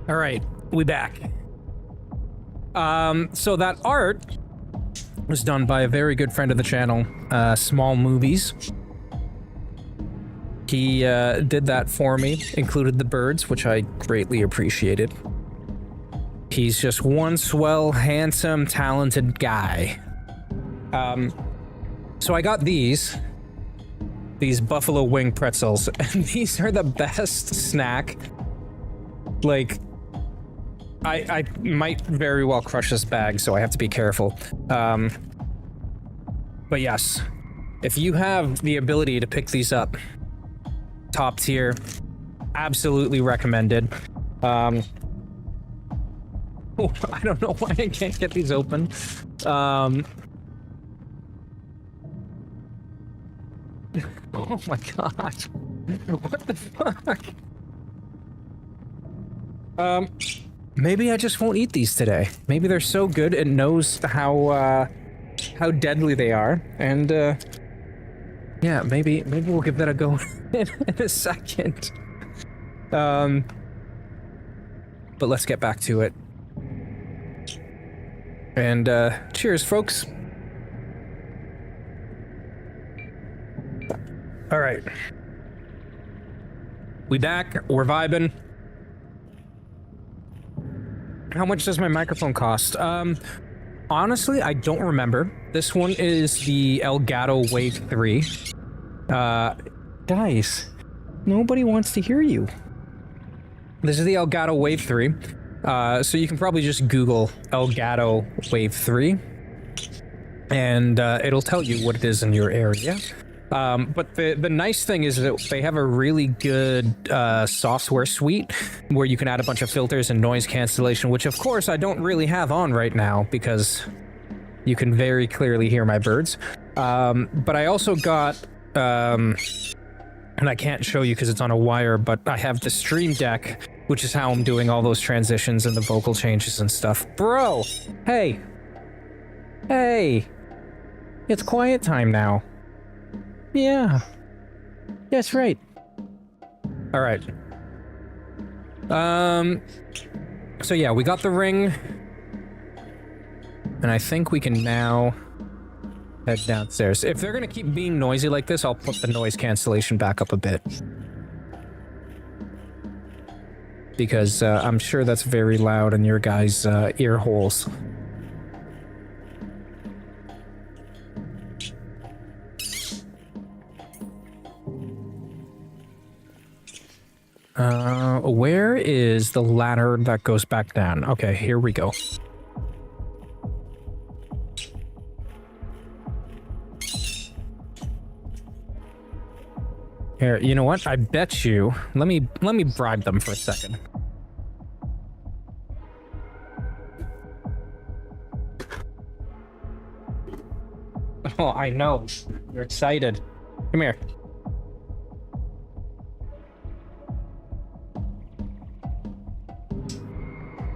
All right, we back. So that art was done by a very good friend of the channel, Small Movies. He did that for me, included the birds, which I greatly appreciated. He's just one swell, handsome, talented guy. So I got these buffalo wing pretzels, and these are the best snack. Like, I might very well crush this bag, so I have to be careful. But yes, if you have the ability to pick these up, top tier, absolutely recommended. Oh, I don't know why I can't get these open. Oh my god. What the fuck? Maybe I just won't eat these today. Maybe they're so good it knows how deadly they are, and yeah, maybe we'll give that a go in a second. But let's get back to it. And cheers, folks. All right, we back. We're vibing. How much does my microphone cost? Honestly, I don't remember. This one is the Elgato Wave 3. Guys, nobody wants to hear you. This is the Elgato Wave 3. So you can probably just Google Elgato Wave 3, and it'll tell you what it is in your area. But the nice thing is that they have a really good software suite where you can add a bunch of filters and noise cancellation, which of course I don't really have on right now because you can very clearly hear my birds. But I also got, and I can't show you because it's on a wire, but I have the Stream Deck, which is how I'm doing all those transitions and the vocal changes and stuff. Bro! Hey! Hey! It's quiet time now. Yeah. That's right. Alright. So yeah, we got the ring. And I think we can now head downstairs. If they're gonna keep being noisy like this, I'll put the noise cancellation back up a bit. Because I'm sure that's very loud in your guys' ear holes. Where is the ladder that goes back down? Okay, here we go. Here, you know what? I bet you. Let me bribe them for a second. Oh, I know. You're excited. Come here.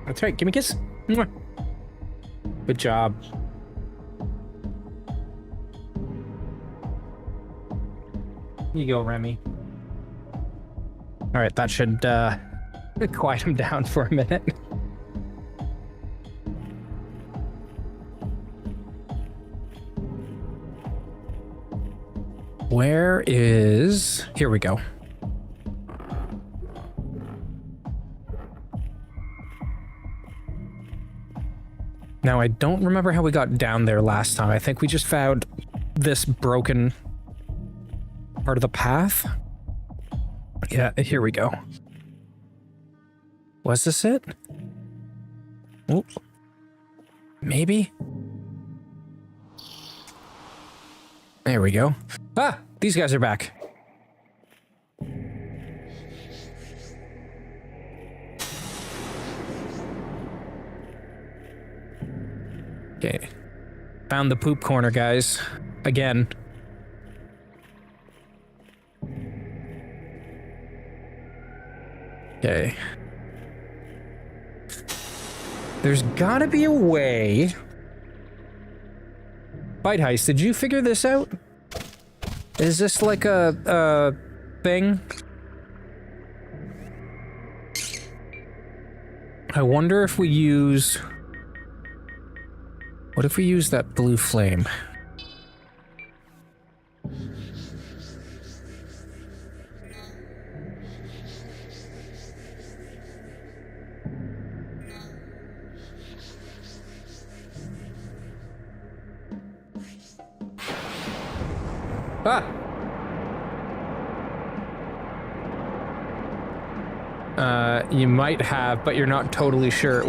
That's right. Give me a kiss. Mwah. Good job. Here you go, Remy. All right, that should quiet him down for a minute. Where is... Here we go. Now, I don't remember how we got down there last time. I think we just found this broken part of the path. Yeah, here we go. Was this it? Oh, maybe? There we go. Ah, these guys are back. Okay. Found the poop corner, guys. Again. Okay. There's gotta be a way. Bite Heist, did you figure this out? Is this like a thing? I wonder if we use... What if we use that blue flame? Ah! You might have, but you're not totally sure.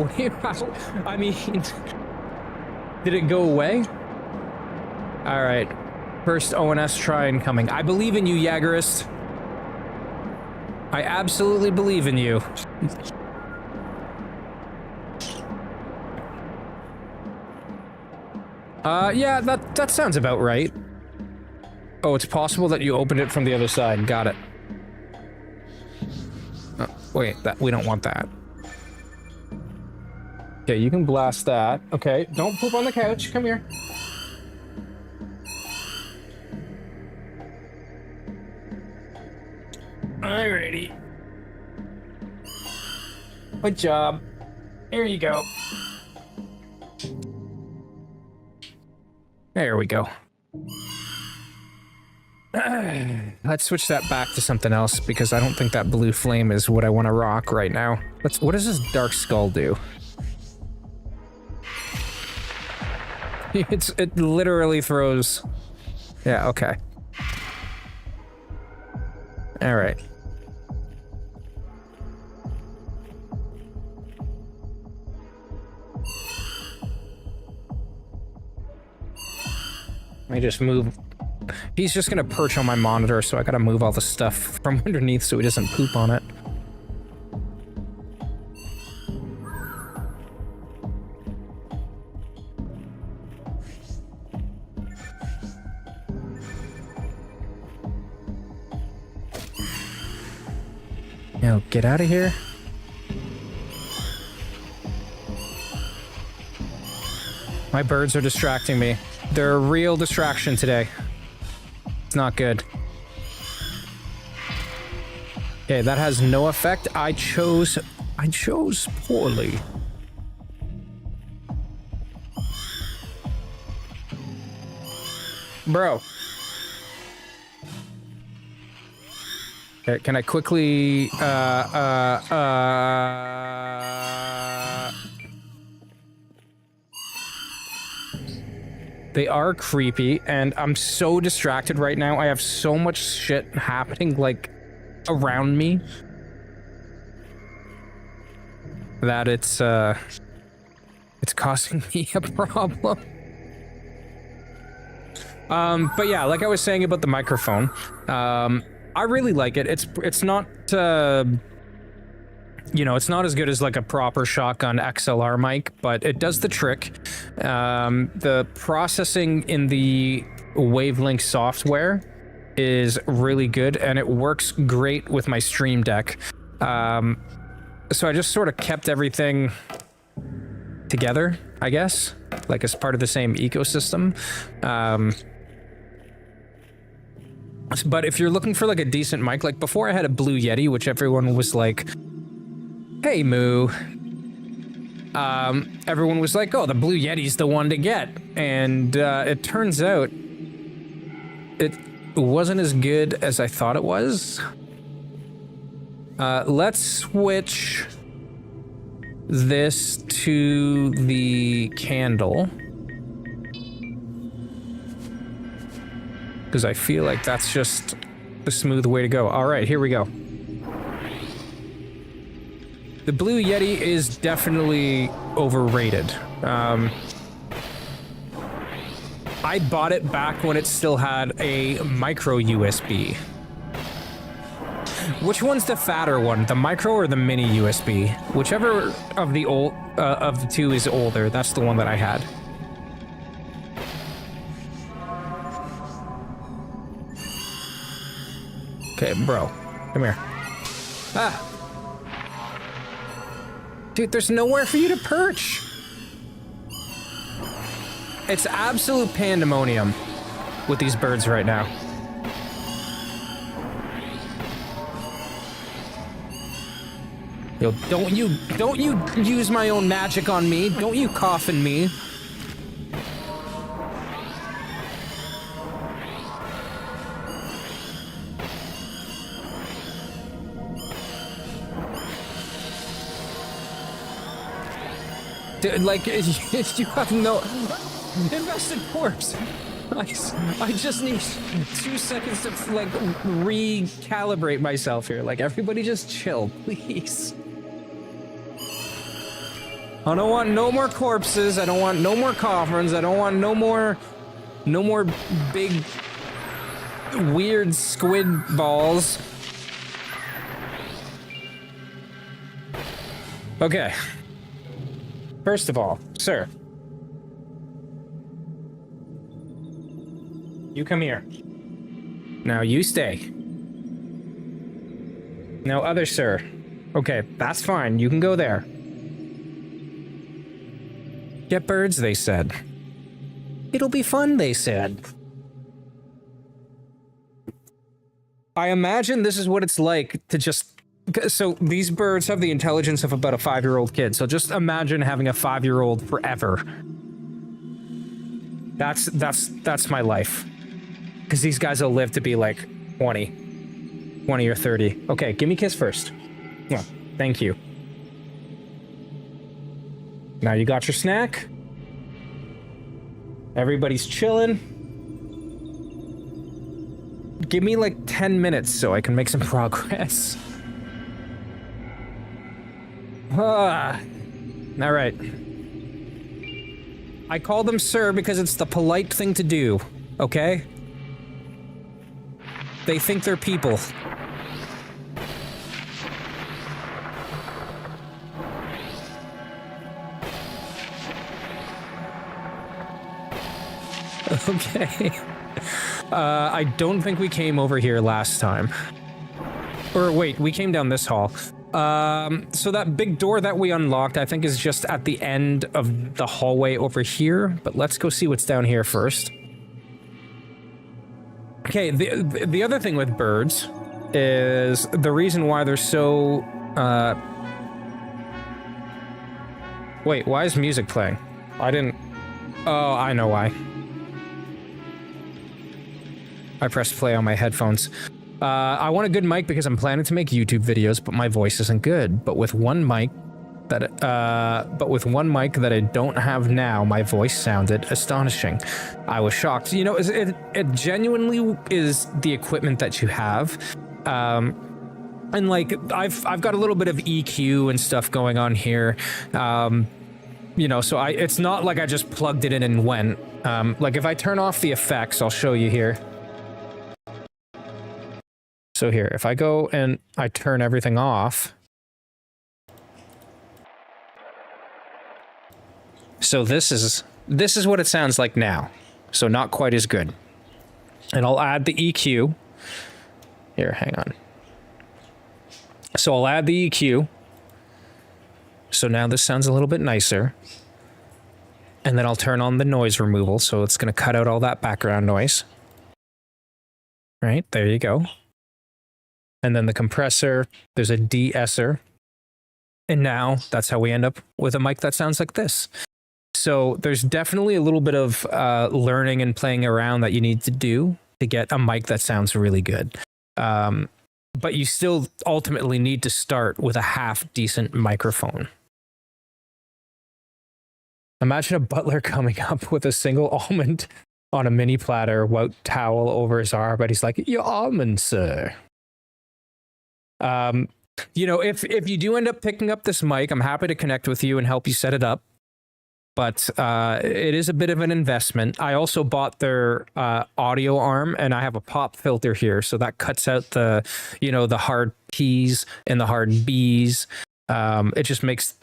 I mean... Did it go away? Alright. First ONS try incoming. I believe in you, Jagerist. I absolutely believe in you. Yeah, that sounds about right. Oh, it's possible that you opened it from the other side. Got it. Oh, wait, we don't want that. Okay, you can blast that. Okay, don't poop on the couch. Come here. Alrighty. Good job. Here you go. There we go. Let's switch that back to something else because I don't think that blue flame is what I want to rock right now. What does this dark skull do? It literally throws... Yeah, okay. Alright. Let me just move. He's just gonna perch on my monitor, so I gotta move all the stuff from underneath so he doesn't poop on it. Now, get out of here. My birds are distracting me. They're a real distraction today. It's not good. Okay, that has no effect. I chose poorly. Bro. Okay, can I quickly, They are creepy, and I'm so distracted right now. I have so much shit happening, like, around me, that it's causing me a problem. But yeah, like I was saying about the microphone, I really like it. It's not, you know, it's not as good as like a proper shotgun XLR mic, but it does the trick. The processing in the Wavelink software is really good, and it works great with my Stream Deck. So I just sort of kept everything together, I guess, like as part of the same ecosystem. But if you're looking for like a decent mic, like before I had a Blue Yeti, which everyone was like, hey, Moo. Everyone was like, oh, the Blue Yeti's the one to get. And it turns out it wasn't as good as I thought it was. Let's switch this to the candle, because I feel like that's just the smooth way to go. All right, here we go. The Blue Yeti is definitely overrated. I bought it back when it still had a micro USB. Which one's the fatter one, the micro or the mini USB? Whichever of the two is older, that's the one that I had. Okay, bro, come here. Ah. Dude, there's nowhere for you to perch. It's absolute pandemonium with these birds right now. Yo, don't you use my own magic on me. Don't you coffin me. Dude, like, you have no invested corpse. I just need 2 seconds to like recalibrate myself here. Like, everybody just chill, please. I don't want no more corpses. I don't want no more coffins. I don't want no more big weird squid balls. Okay. First of all, sir, you come here. Now you stay. Now other sir. Okay, that's fine. You can go there. Get birds, they said. It'll be fun, they said. I imagine this is what it's like to just... So these birds have the intelligence of about a 5-year-old kid. So just imagine having a 5-year-old forever. That's my life. Because these guys will live to be like 20 or 30. Okay, give me a kiss first. Yeah, thank you. Now you got your snack. Everybody's chilling. Give me like 10 minutes so I can make some progress. All right. I call them sir because it's the polite thing to do. okay? They think they're people. Okay. I don't think we came over here last time. Or wait, we came down this hall. So that big door that we unlocked, I think is just at the end of the hallway over here, but let's go see what's down here first. Okay, the other thing with birds is the reason why they're so, Wait, why is music playing? Oh, I know why. I pressed play on my headphones. I want a good mic because I'm planning to make YouTube videos, but my voice isn't good. But with one mic that I don't have now, my voice sounded astonishing. I was shocked. You know, it genuinely is the equipment that you have. And like, I've got a little bit of EQ and stuff going on here. You know, so it's not like I just plugged it in and went. Like if I turn off the effects, I'll show you here. So here, if I go and I turn everything off. So this is what it sounds like now. So not quite as good. And I'll add the EQ. Here, hang on. So I'll add the EQ. So now this sounds a little bit nicer. And then I'll turn on the noise removal. So it's going to cut out all that background noise. Right, there you go. And then the compressor, there's a de-esser. And now that's how we end up with a mic that sounds like this. So there's definitely a little bit of learning and playing around that you need to do to get a mic that sounds really good. But you still ultimately need to start with a half-decent microphone. Imagine a butler coming up with a single almond on a mini platter, white towel over his arm, but he's like, "Your almond, sir." You know, if you do end up picking up this mic, I'm happy to connect with you and help you set it up. But it is a bit of an investment. I also bought their audio arm, and I have a pop filter here, so that cuts out the, you know, the hard P's and the hard B's. It just makes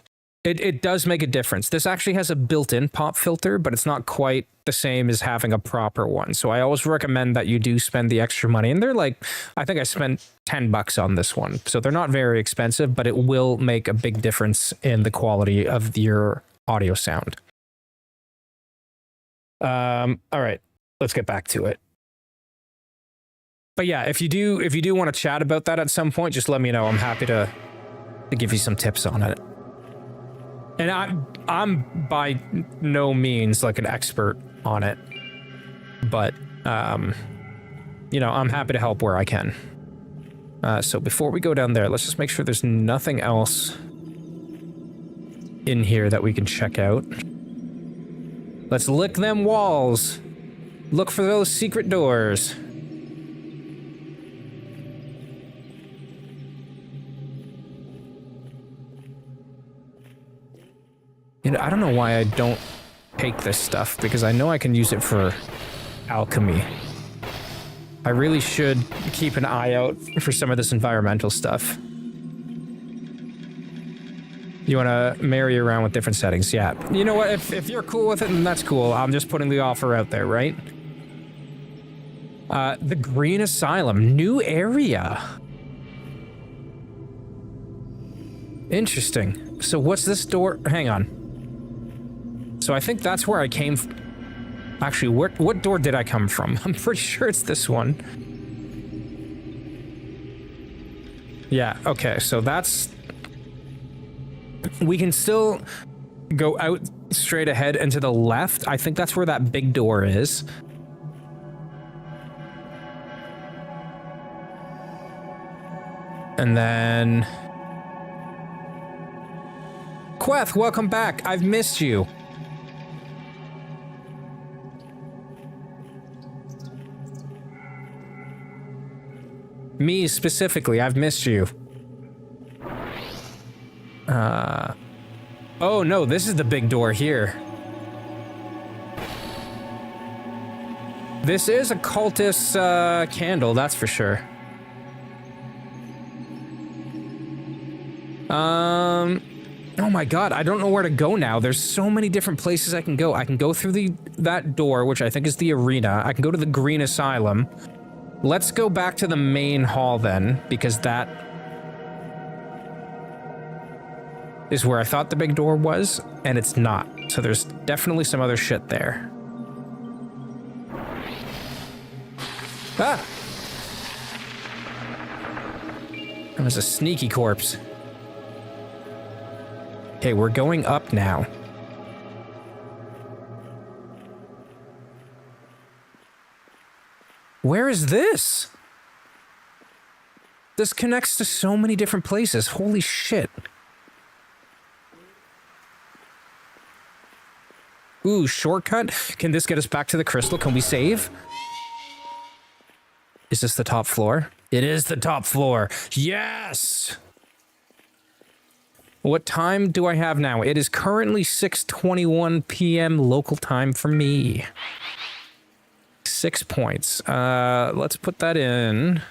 it does make a difference. This actually has a built-in pop filter, but it's not quite the same as having a proper one. So I always recommend that you do spend the extra money. And they're like, I think I spent $10 on this one. So they're not very expensive, but it will make a big difference in the quality of your audio sound. All right, let's get back to it. But yeah, if you do want to chat about that at some point, just let me know. I'm happy to give you some tips on it. And I'm by no means like an expert on it, but you know, I'm happy to help where I can. So before we go down there, let's just make sure there's nothing else in here that we can check out. Let's lick them walls. Look for those secret doors. You know, I don't know why I don't take this stuff, because I know I can use it for alchemy. I really should keep an eye out for some of this environmental stuff. You want to marry around with different settings? Yeah. You know what? If you're cool with it, then that's cool. I'm just putting the offer out there, right? The Green Asylum. New area. Interesting. So what's this door? Hang on. So I think that's where I came Actually, what door did I come from? I'm pretty sure it's this one. Yeah, okay, so that's... We can still go out straight ahead and to the left. I think that's where that big door is. And then... Queth, welcome back. I've missed you. Me specifically, I've missed you. Oh no, this is the big door here. This is a cultist candle, that's for sure. Oh my god, I don't know where to go now. There's so many different places I can go. I can go through that door, which I think is the arena. I can go to the Green Asylum. Let's go back to the main hall then, because that is where I thought the big door was, and it's not. So there's definitely some other shit there. Ah! That was a sneaky corpse. Okay, we're going up now. Where is this? This connects to so many different places. Holy shit. Ooh, shortcut? Can this get us back to the crystal? Can we save? Is this the top floor? It is the top floor. Yes! What time do I have now? It is currently 6:21 p.m. local time for me. 6 points. Let's put that in.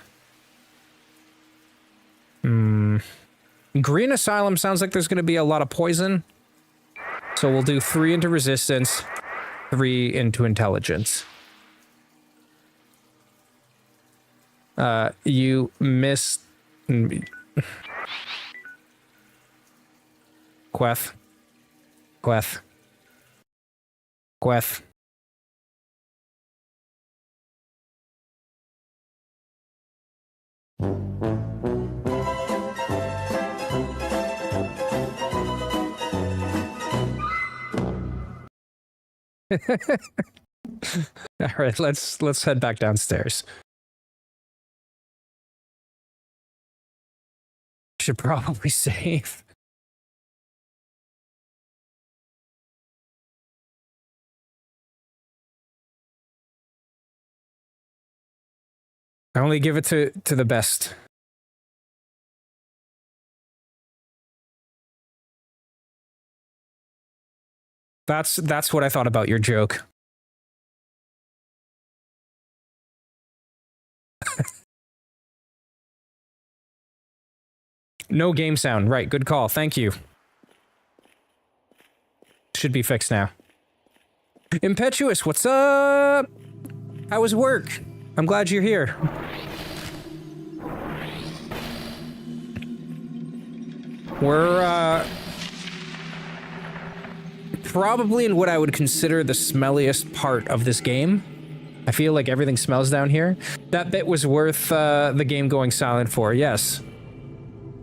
Green Asylum sounds like there's going to be a lot of poison. So we'll do 3 into resistance, 3 into intelligence. You missed... Queth. Queth. Queth. All right, let's head back downstairs. Should probably save. I only give it to the best. That's what I thought about your joke. No game sound. Right, good call. Thank you. Should be fixed now. Impetuous, what's up? How was work? I'm glad you're here. We're, probably in what I would consider the smelliest part of this game. I feel like everything smells down here. That bit was worth the game going silent for, yes.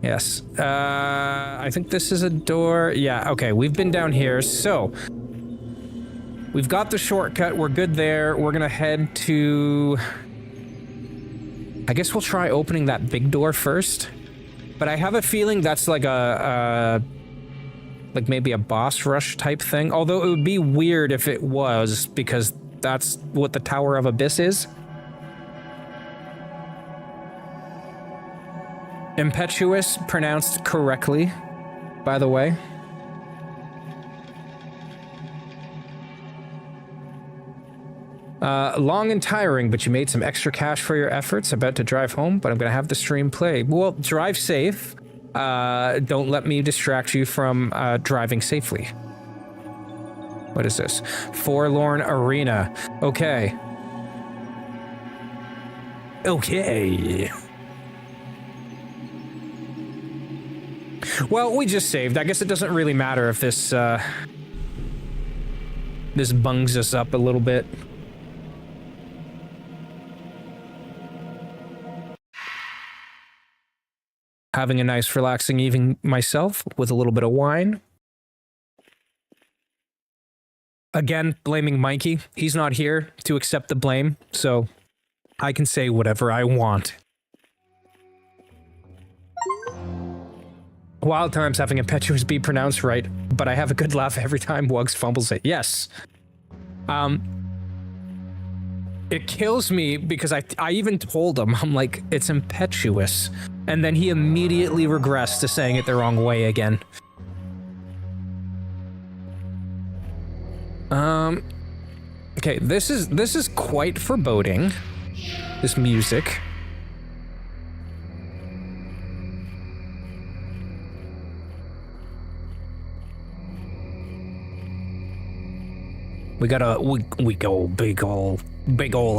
Yes. I think this is a door. Yeah, okay, we've been down here, so... We've got the shortcut, we're good there. We're gonna head to... I guess we'll try opening that big door first. But I have a feeling that's like like maybe a boss rush type thing. Although it would be weird if it was, because that's what the Tower of Abyss is. Impetuous, pronounced correctly, by the way. Long and tiring, but you made some extra cash for your efforts. About to drive home, but I'm gonna have the stream play. Well, drive safe. Don't let me distract you from driving safely. What is this? Forlorn Arena. Okay. Okay. Well, we just saved. I guess it doesn't really matter if this, this bungs us up a little bit. Having a nice, relaxing evening myself with a little bit of wine. Again, blaming Mikey. He's not here to accept the blame, so I can say whatever I want. Wild times having Impetuous be pronounced right, but I have a good laugh every time Wugs fumbles it. Yes. It kills me because I even told him, I'm like, it's Impetuous. And then he immediately regressed to saying it the wrong way again. Okay, this is quite foreboding. This music. We got a we go big ol'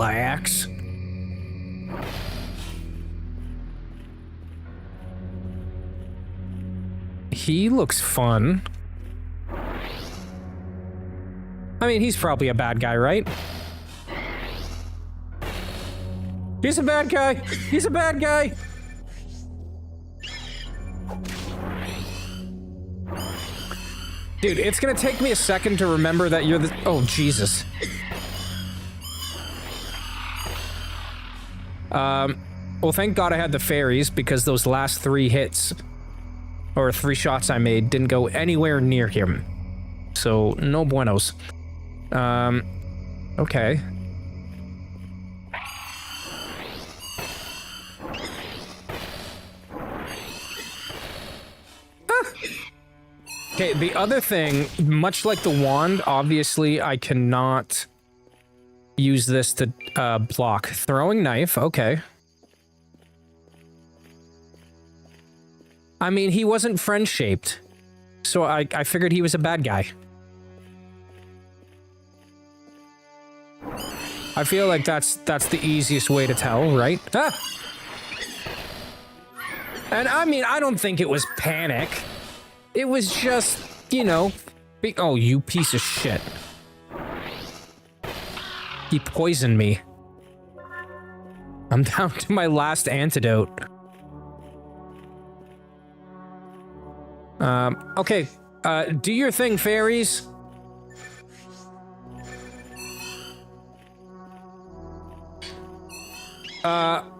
axe. He looks fun. I mean, he's probably a bad guy, right? He's a bad guy! He's a bad guy! Dude, it's gonna take me a second to remember that you're the— oh, Jesus. Well, thank God I had the fairies, because those last 3 hits, or 3 shots I made, didn't go anywhere near him. So, no buenos. Okay. Okay, the other thing, much like the wand, obviously I cannot use this to block. Throwing knife, okay. I mean, he wasn't friend-shaped, so I figured he was a bad guy. I feel like that's the easiest way to tell, right? Ah! And I mean, I don't think it was panic. It was just, you know, oh, you piece of shit. He poisoned me. I'm down to my last antidote. Okay, do your thing, fairies.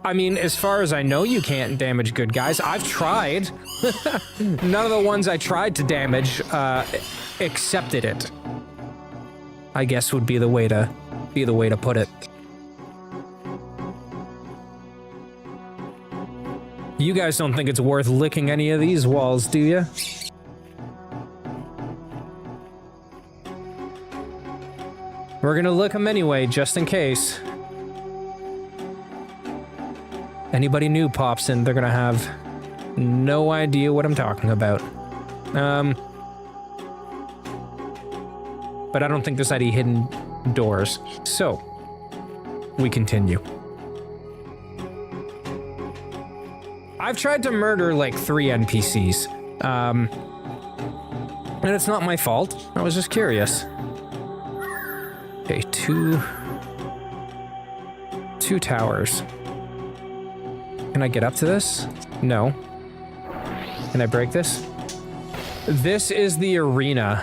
I mean, as far as I know, you can't damage good guys. I've tried. None of the ones I tried to damage, accepted it. I guess would be the way to put it. You guys don't think it's worth licking any of these walls, do you? We're gonna lick them anyway, just in case. Anybody new pops in, they're gonna have no idea what I'm talking about. But I don't think there's any hidden doors. So, we continue. I've tried to murder like 3 NPCs. And it's not my fault. I was just curious. Okay, two towers. Can I get up to this? No. Can I break this? This is the arena.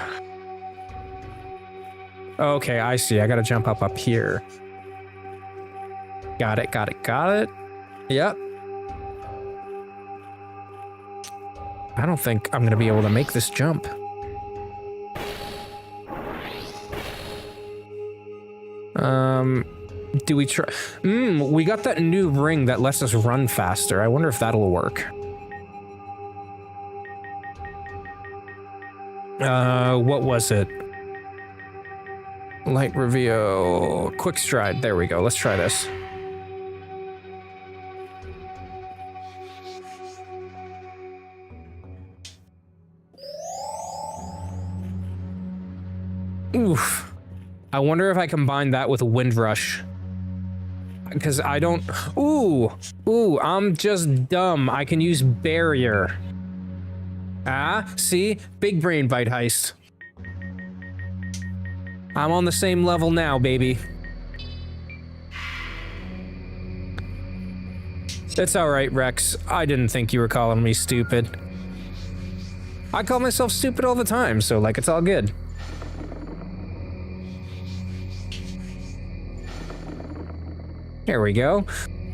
Okay, I see. I gotta jump up here. Got it, got it, got it. Yep. I don't think I'm gonna be able to make this jump. Do we try? We got that new ring that lets us run faster. I wonder if that'll work. What was it? Light reveal, quick stride. There we go. Let's try this. Oof. I wonder if I combine that with a wind rush. Because I don't... Ooh, I'm just dumb. I can use barrier. Ah, see? Big brain bite heist. I'm on the same level now, baby. It's alright, Rex. I didn't think you were calling me stupid. I call myself stupid all the time, so like it's all good. There we go.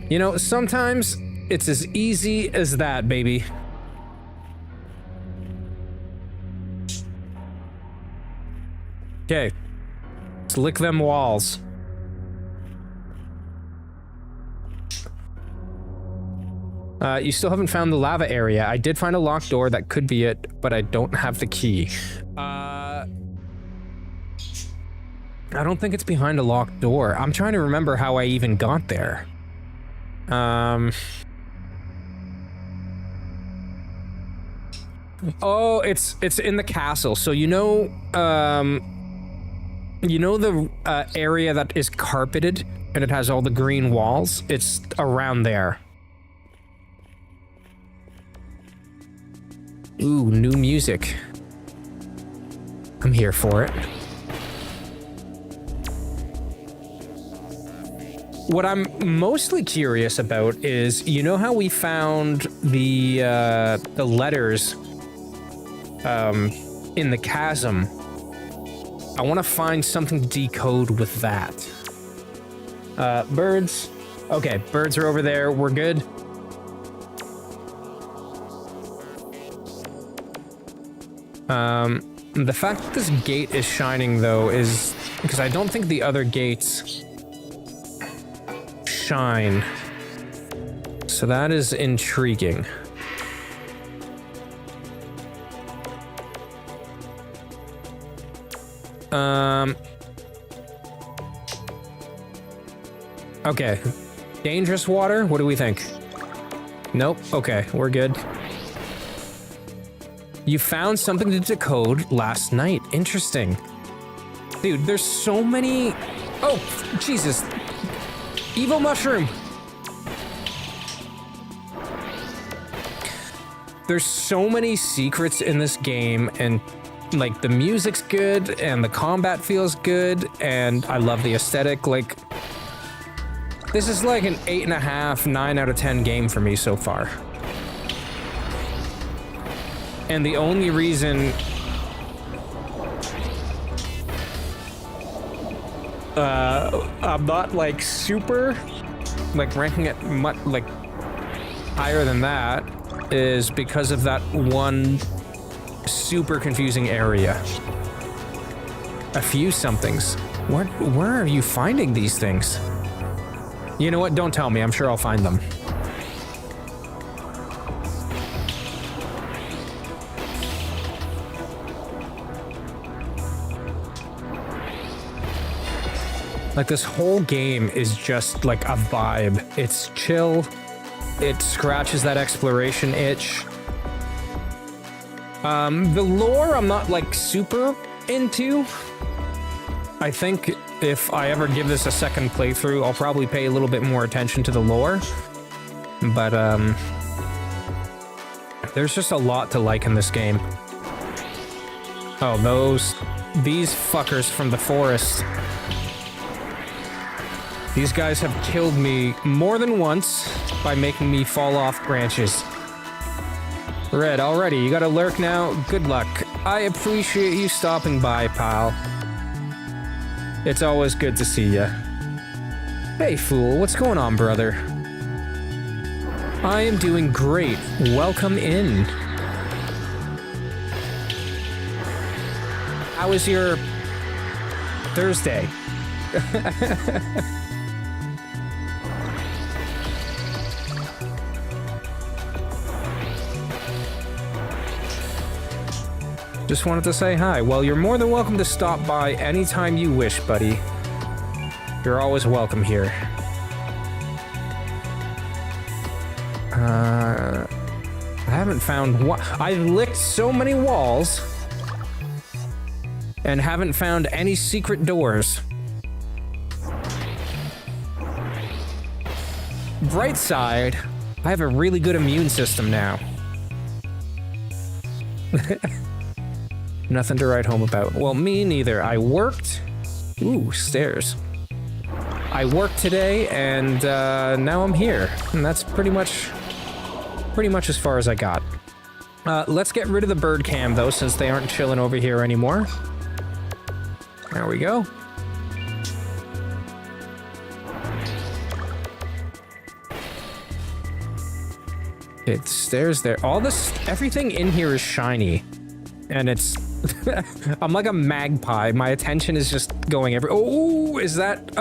You know, sometimes it's as easy as that, baby. Okay. Let's lick them walls. You still haven't found the lava area. I did find a locked door. That could be it, but I don't have the key. I don't think it's behind a locked door. I'm trying to remember how I even got there. Oh, it's in the castle. So you know the area that is carpeted and it has all the green walls? It's around there. Ooh, new music. I'm here for it. What I'm mostly curious about is, you know how we found the letters in the chasm? I want to find something to decode with that. Birds. Okay, birds are over there. We're good. The fact that this gate is shining, though, is because I don't think the other gates shine. So that is intriguing. Okay. Dangerous water? What do we think? Nope. Okay, we're good. You found something to decode last night. Interesting. Dude, there's so many... Oh, Jesus. Evil mushroom. There's so many secrets in this game, and like the music's good and the combat feels good and I love the aesthetic. Like, this is like an 8.5, 9 out of 10 game for me so far. And the only reason I'm not like super like ranking it much like higher than that is because of that one super confusing area. A few somethings. Where are you finding these things? You know what? Don't tell me. I'm sure I'll find them. Like, this whole game is just like a vibe. It's chill. It scratches that exploration itch. The lore I'm not like super into. I think if I ever give this a second playthrough, I'll probably pay a little bit more attention to the lore. But there's just a lot to like in this game. Oh, these fuckers from the forest. These guys have killed me more than once by making me fall off branches. Red, already, you got a lurk now? Good luck. I appreciate you stopping by, pal. It's always good to see ya. Hey, fool, what's going on, brother? I am doing great. Welcome in. How was your Thursday? Just wanted to say hi. Well, you're more than welcome to stop by anytime you wish, buddy. You're always welcome here. I haven't found what I've licked so many walls and haven't found any secret doors. Bright side, I have a really good immune system now. Nothing to write home about. Well, me neither. I worked. Ooh, stairs. I worked today, and now I'm here. And that's pretty much as far as I got. Let's get rid of the bird cam, though, since they aren't chilling over here anymore. There we go. Okay, the stairs there. Everything in here is shiny. And it's... I'm like a magpie. My attention is just going every... Oh, is that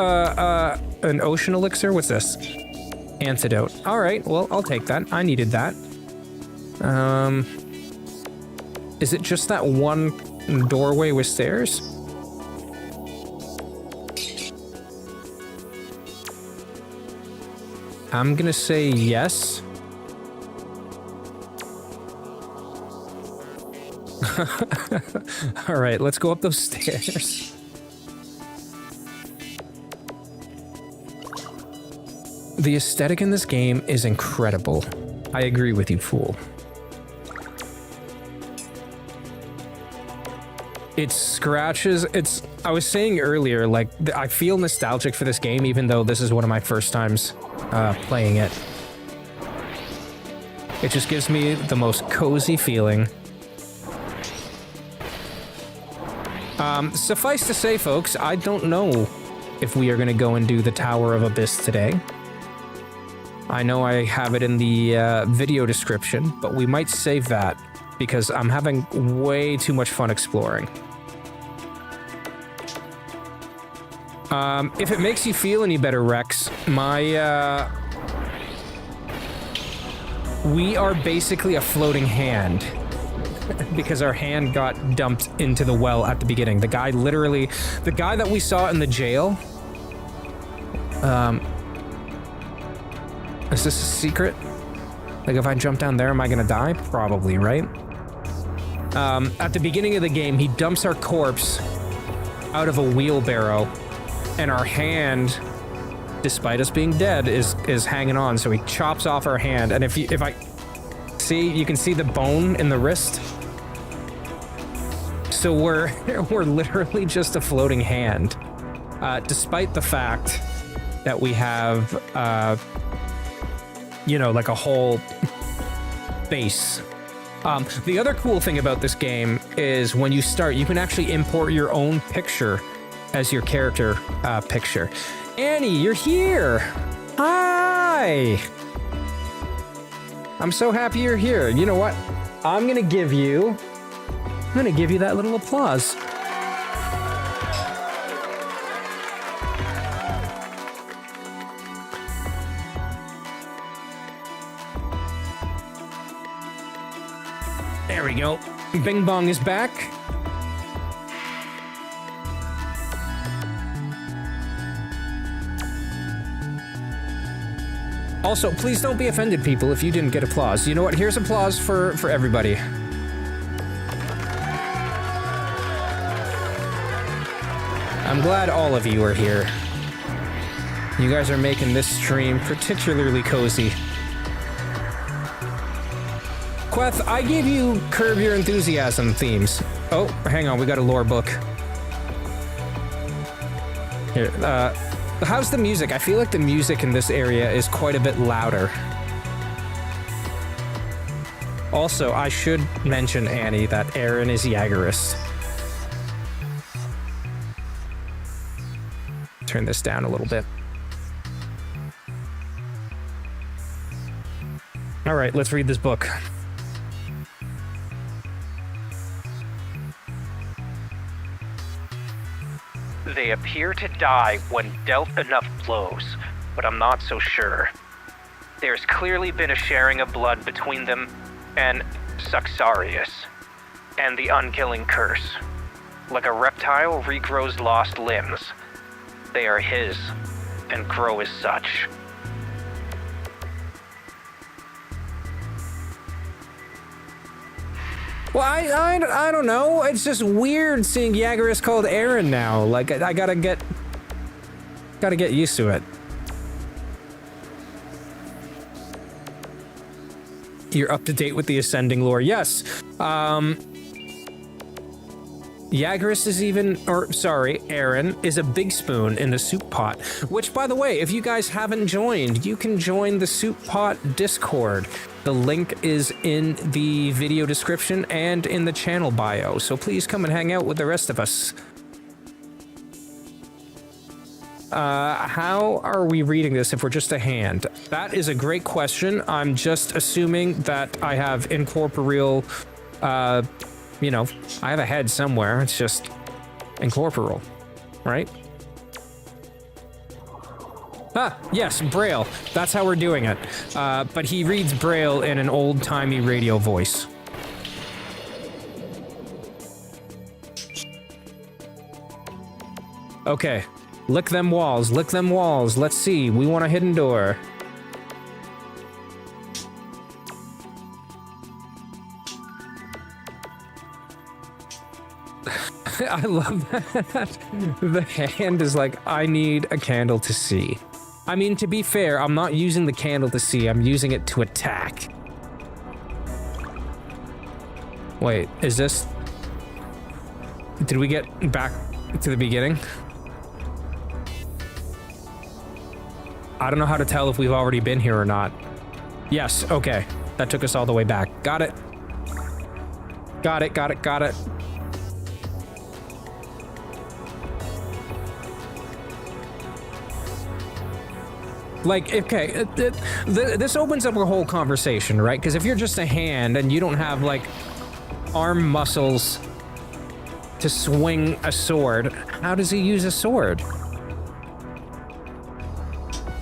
an ocean elixir? What's this? Antidote. All right, well, I'll take that. I needed that. Is it just that one doorway with stairs? I'm gonna say yes. All right, let's go up those stairs. The aesthetic in this game is incredible. I agree with you, fool. It scratches, I was saying earlier, like, I feel nostalgic for this game, even though this is one of my first times playing it. It just gives me the most cozy feeling. Suffice to say, folks, I don't know if we are gonna go and do the Tower of Abyss today. I know I have it in the video description, but we might save that because I'm having way too much fun exploring. If it makes you feel any better, Rex, we are basically a floating hand because our hand got dumped into the well at the beginning. The guy that we saw in the jail, is this a secret? Like, if I jump down there, am I gonna die? Probably, right? At the beginning of the game, he dumps our corpse out of a wheelbarrow, and our hand, despite us being dead, is hanging on. So he chops off our hand, and if I see, you can see the bone in the wrist. So we're literally just a floating hand, despite the fact that we have, you know, like a whole base. The other cool thing about this game is when you start, you can actually import your own picture as your character picture. Annie, you're here! Hi! I'm so happy you're here. You know what? I'm gonna give you that little applause. There we go. Bing Bong is back. Also, please don't be offended, people, if you didn't get applause. You know what? Here's applause for everybody. I'm glad all of you are here. You guys are making this stream particularly cozy. Queth, I gave you Curb Your Enthusiasm themes. Oh, hang on, we got a lore book. Here, how's the music? I feel like the music in this area is quite a bit louder. Also, I should mention, Annie, that Aaron is Jagerist. Turn this down a little bit. All right, let's read this book. They appear to die when dealt enough blows, but I'm not so sure. There's clearly been a sharing of blood between them and Saxarius, and the unkilling curse. Like a reptile regrows lost limbs. They are his, and grow as such. Well, I don't know. It's just weird seeing Jagerist called Aaron now. Like, I gotta get used to it. You're up to date with the Ascending lore. Yes. Jagerist is Aaron is a big spoon in the soup pot. Which, by the way, if you guys haven't joined, you can join the soup pot Discord. The link is in the video description and in the channel bio, so please come and hang out with the rest of us. How are we reading this if we're just a hand? That is a great question. I'm just assuming that I have incorporeal, you know, I have a head somewhere. It's just incorporeal, right? Ah, yes, Braille. That's how we're doing it. But he reads Braille in an old-timey radio voice. Okay. Lick them walls. Lick them walls. Let's see. We want a hidden door. I love that. The hand is like, I need a candle to see. I mean, to be fair, I'm not using the candle to see, I'm using it to attack. Wait, is this... Did we get back to the beginning? I don't know how to tell if we've already been here or not. Yes, okay. That took us all the way back. Got it. Got it, got it, got it. Like, okay, this opens up a whole conversation, right? Because if you're just a hand and you don't have, like, arm muscles to swing a sword, how does he use a sword?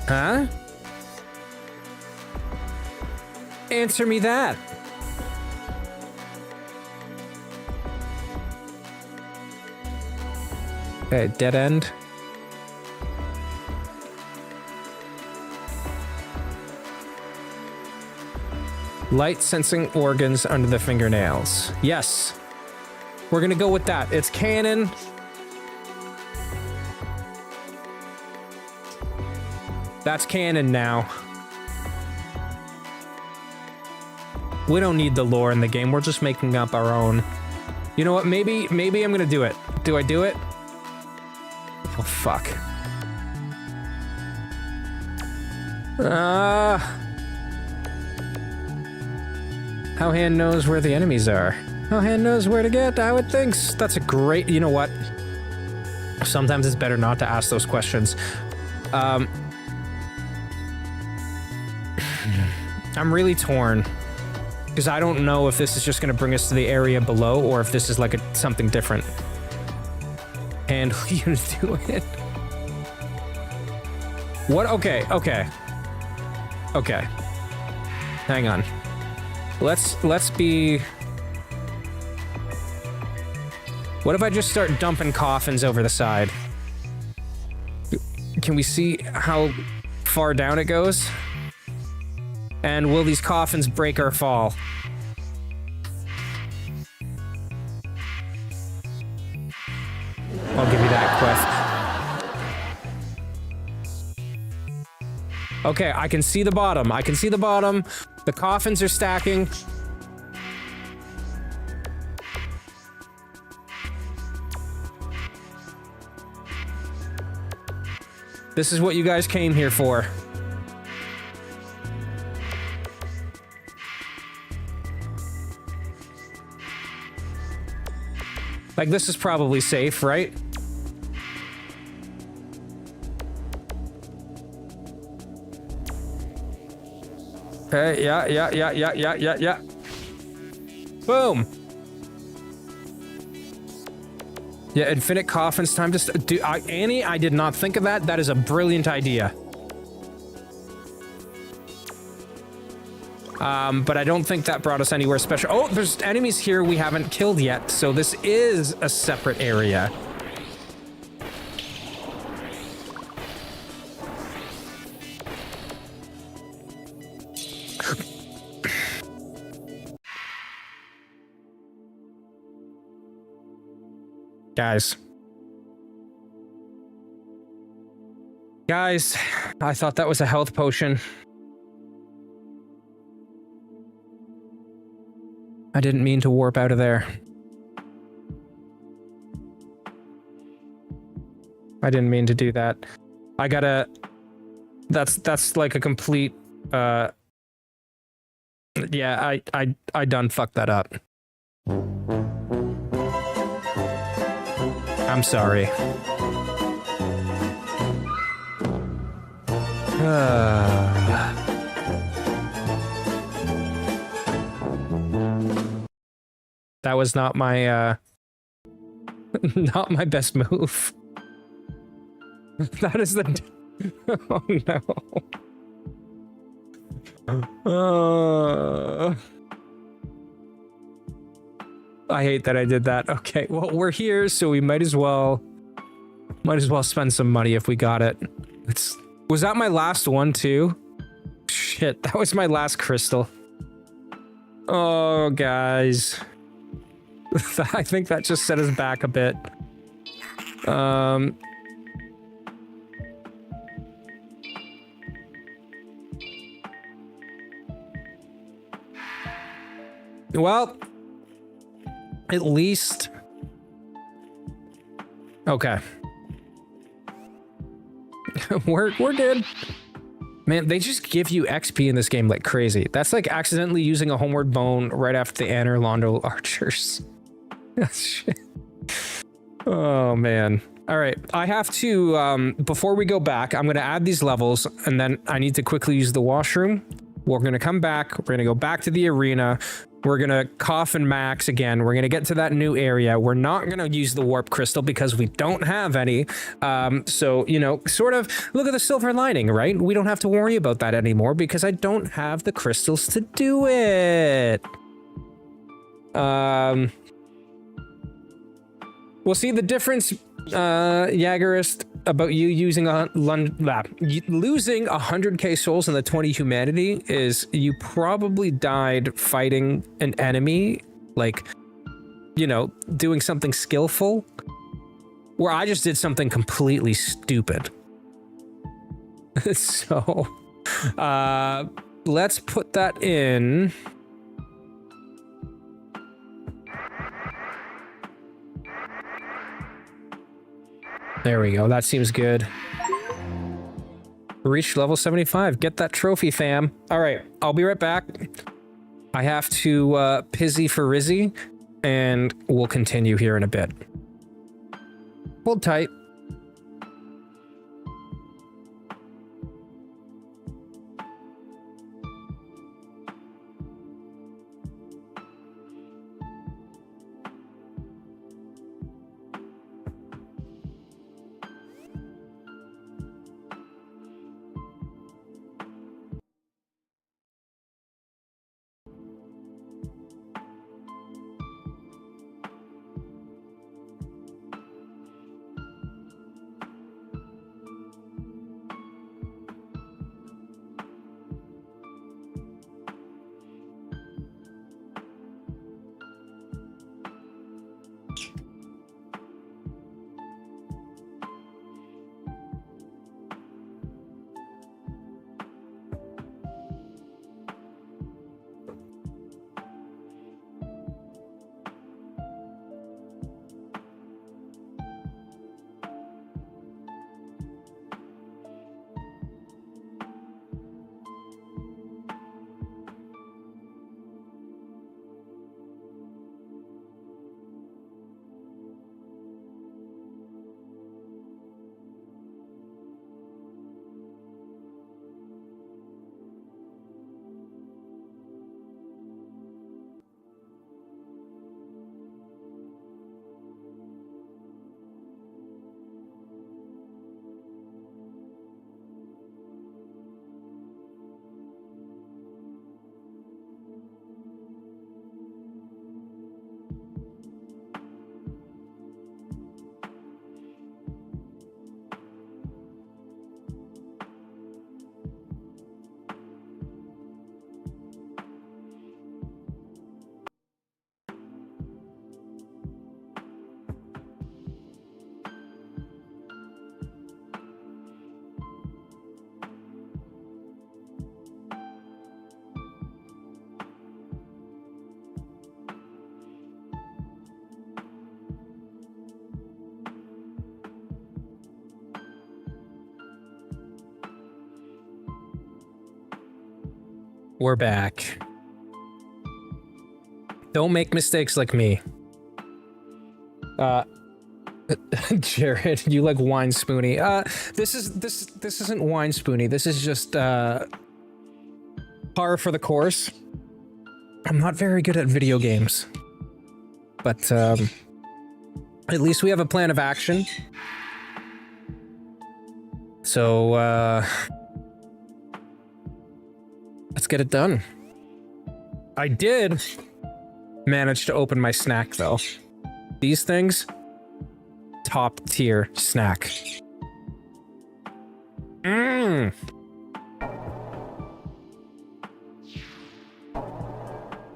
Huh? Answer me that. Okay, dead end. Light sensing organs under the fingernails. Yes. We're gonna go with that. It's canon. That's canon now. We don't need the lore in the game. We're just making up our own. You know what? Maybe I'm gonna do it. Do I do it? Oh, fuck. How hand knows where the enemies are. How hand knows where to get, I would think. That's a great... You know what? Sometimes it's better not to ask those questions. I'm really torn. Because I don't know if this is just going to bring us to the area below, or if this is like something different. And you do it. What? Okay, okay. Okay. Hang on. Let's be... What if I just start dumping coffins over the side? Can we see how far down it goes? And will these coffins break or fall? I'll give you that, Cliff. Okay, I can see the bottom. I can see the bottom. The coffins are stacking. This is what you guys came here for. Like, this is probably safe, right? Okay, yeah. Boom! Yeah, infinite coffins, time to Annie, I did not think of that. That is a brilliant idea. But I don't think that brought us anywhere special. Oh, there's enemies here we haven't killed yet, so this is a separate area. Guys, I thought that was a health potion. I didn't mean to warp out of there. I didn't mean to do that. I gotta... That's like a complete... Yeah, I done fucked that up. I'm sorry. That was not my, not my best move. That is the... Oh no. I hate that I did that. Okay, well, we're here, so we might as well spend some money if we got it. Was that my last one too? Shit, that was my last crystal. Oh, guys. I think that just set us back a bit. Well, at least... Okay. we're good. Man, they just give you XP in this game like crazy. That's like accidentally using a homeward bone right after the Anor Londo archers. Shit. Oh, man. All right. I have to, before we go back, I'm going to add these levels, and then I need to quickly use the washroom. We're going to come back. We're going to go back to the arena. We're going to cough and max again. We're going to get to that new area. We're not going to use the warp crystal because we don't have any. So, you know, sort of look at the silver lining, right? We don't have to worry about that anymore because I don't have the crystals to do it. We'll see the difference, Jagerist, about you using losing 100k souls in the 20 humanity is you probably died fighting an enemy, like, you know, doing something skillful, where I just did something completely stupid. So, let's put that in. There we go. That seems good. Reach level 75. Get that trophy, fam. All right. I'll be right back. I have to pizzy for Rizzy, and we'll continue here in a bit. Hold tight. We're back. Don't make mistakes like me. Jared, you like wine spoony. This isn't wine spoony. This is just par for the course. I'm not very good at video games. But at least we have a plan of action. So let's get it done. I did manage to open my snack though. These things, top tier snack. Mmm.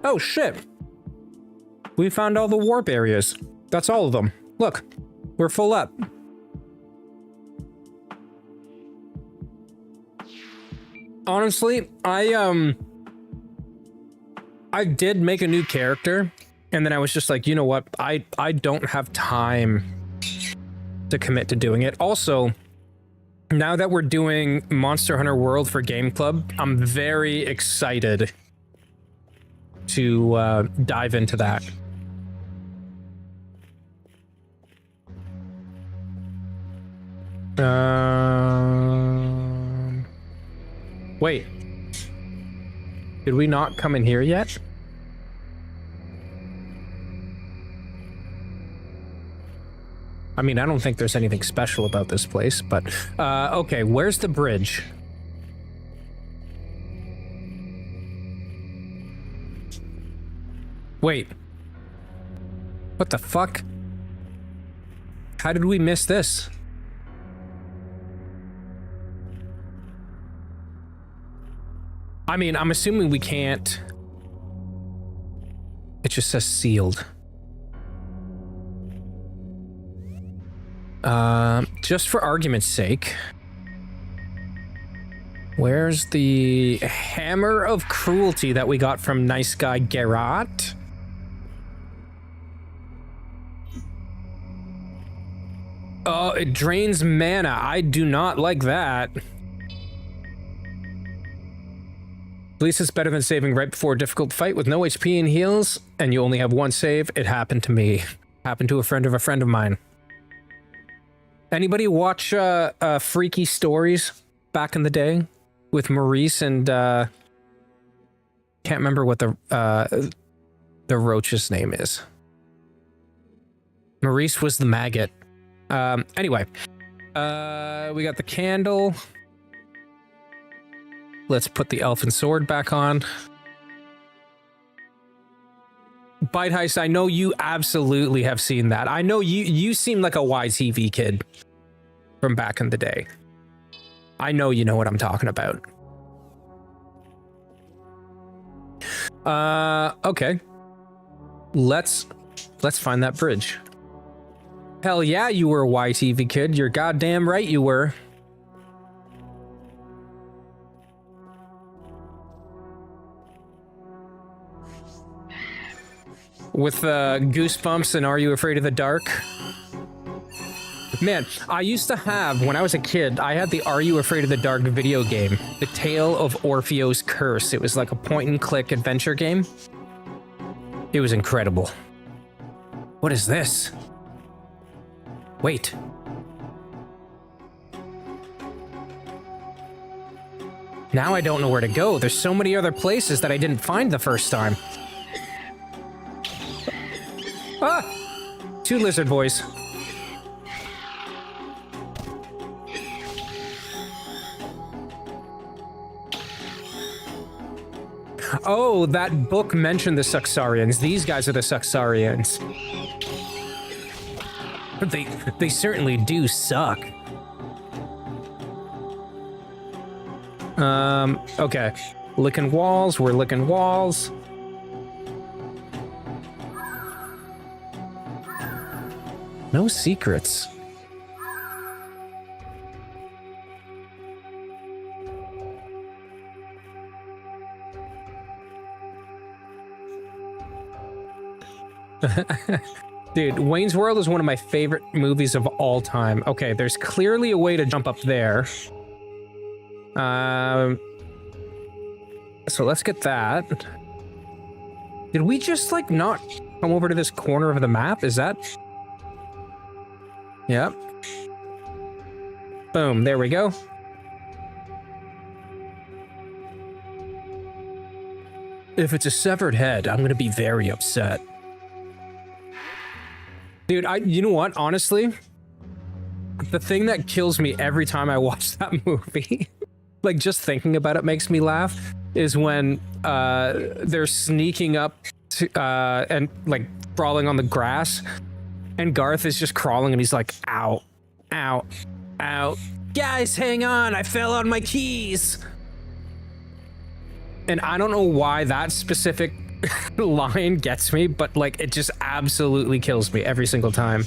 Oh shit. We found all the warp areas. That's all of them. Look, we're full up. Honestly, I did make a new character, and then I was just like, you know what? I don't have time to commit to doing it. Also, now that we're doing Monster Hunter World for Game Club, I'm very excited to dive into that. Wait. Did we not come in here yet? I mean, I don't think there's anything special about this place, but... okay, where's the bridge? Wait. What the fuck? How did we miss this? I mean, I'm assuming we can't... It just says sealed. Just for argument's sake, where's the hammer of cruelty that we got from nice guy Geralt? Oh, it drains mana. I do not like that. At least it's better than saving right before a difficult fight with no HP and heals, and you only have one save. It happened to me. Happened to a friend of mine. Anybody watch Freaky Stories back in the day with Maurice and can't remember what the roach's name is. Maurice was the maggot. Anyway, we got the candle. Let's put the elfin sword back on. Bite Heist, I know you absolutely have seen that. I know you seem like a YTV kid from back in the day. I know you know what I'm talking about. Okay. Let's find that bridge. Hell yeah, you were a YTV kid. You're goddamn right you were. With Goosebumps and Are You Afraid of the Dark? Man, I used to have, when I was a kid, I had the Are You Afraid of the Dark video game. The Tale of Orpheo's Curse. It was like a point-and-click adventure game. It was incredible. What is this? Wait. Now I don't know where to go. There's so many other places that I didn't find the first time. Ah! 2 lizard boys. Oh, that book mentioned the Suxarians. These guys are the Suxarians. They certainly do suck. Okay. Licking walls, we're licking walls. No secrets. Dude, Wayne's World is one of my favorite movies of all time. Okay, there's clearly a way to jump up there. So let's get that. Did we just, like, not come over to this corner of the map? Is that... Yep. Boom, there we go. If it's a severed head, I'm gonna be very upset. Dude, you know what, honestly? The thing that kills me every time I watch that movie, like just thinking about it makes me laugh, is when they're sneaking up to, and like crawling on the grass, and Garth is just crawling and he's like, ow, ow, ow. Guys, hang on, I fell on my keys. And I don't know why that specific line gets me, but like it just absolutely kills me every single time.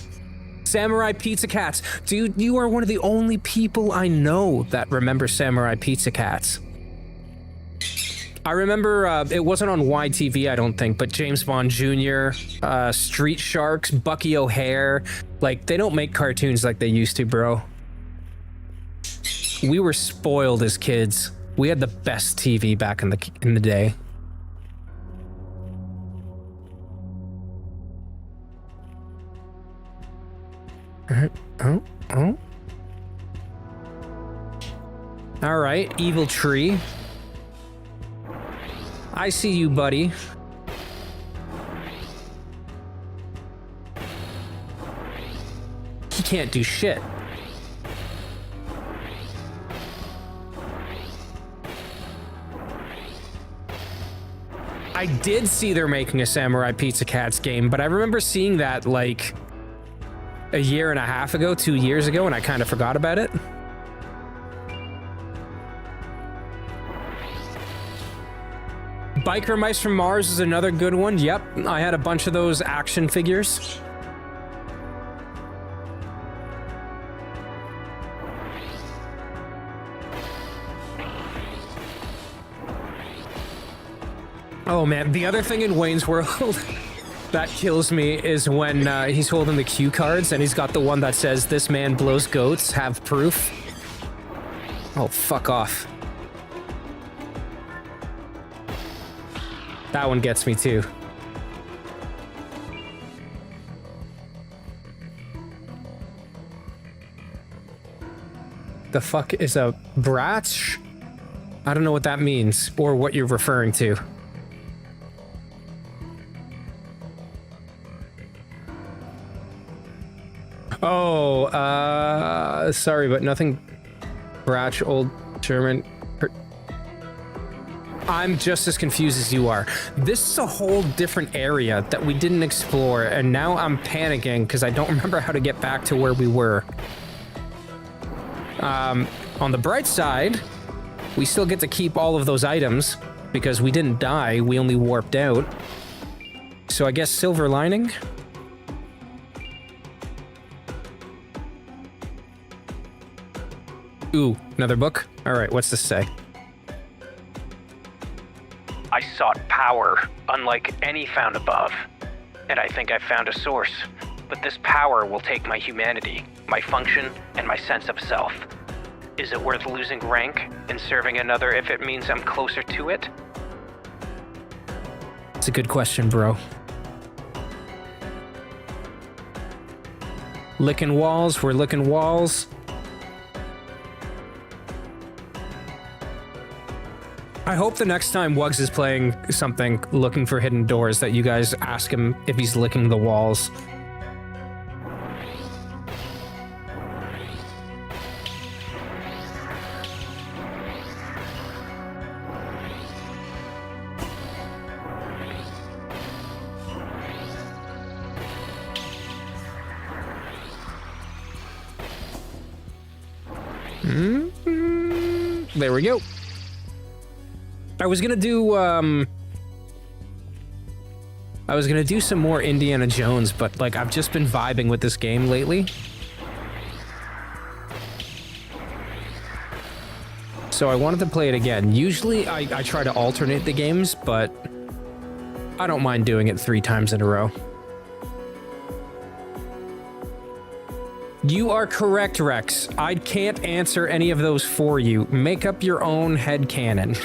Samurai Pizza Cats. Dude, you are one of the only people I know that remember Samurai Pizza Cats. I remember it wasn't on YTV, I don't think, but James Bond Jr., Street Sharks, Bucky O'Hare, like they don't make cartoons like they used to, bro. We were spoiled as kids. We had the best TV back in the day. Oh. All right, evil tree. I see you, buddy. He can't do shit. I did see they're making a Samurai Pizza Cats game, but I remember seeing that like a year and a half ago, 2 years ago, and I kind of forgot about it. Biker Mice from Mars is another good one. Yep, I had a bunch of those action figures. Oh man, the other thing in Wayne's World that kills me is when he's holding the cue cards and he's got the one that says, "This man blows goats, have proof." Oh, fuck off. That one gets me too. The fuck is a bratch? I don't know what that means or what you're referring to. Oh, sorry, but nothing. Bratch, old German. I'm just as confused as you are. This is a whole different area that we didn't explore, and now I'm panicking because I don't remember how to get back to where we were. On the bright side, we still get to keep all of those items because we didn't die, we only warped out. So I guess silver lining? Ooh, another book? All right, what's this say? I sought power, unlike any found above. And I think I found a source. But this power will take my humanity, my function, and my sense of self. Is it worth losing rank and serving another if it means I'm closer to it? It's a good question, bro. Licking walls, we're licking walls. I hope the next time Wugs is playing something looking for hidden doors that you guys ask him if he's licking the walls. There we go. I was gonna do some more Indiana Jones, but like I've just been vibing with this game lately. So I wanted to play it again. Usually I try to alternate the games, but I don't mind doing it 3 times in a row. You are correct, Rex. I can't answer any of those for you. Make up your own headcanon.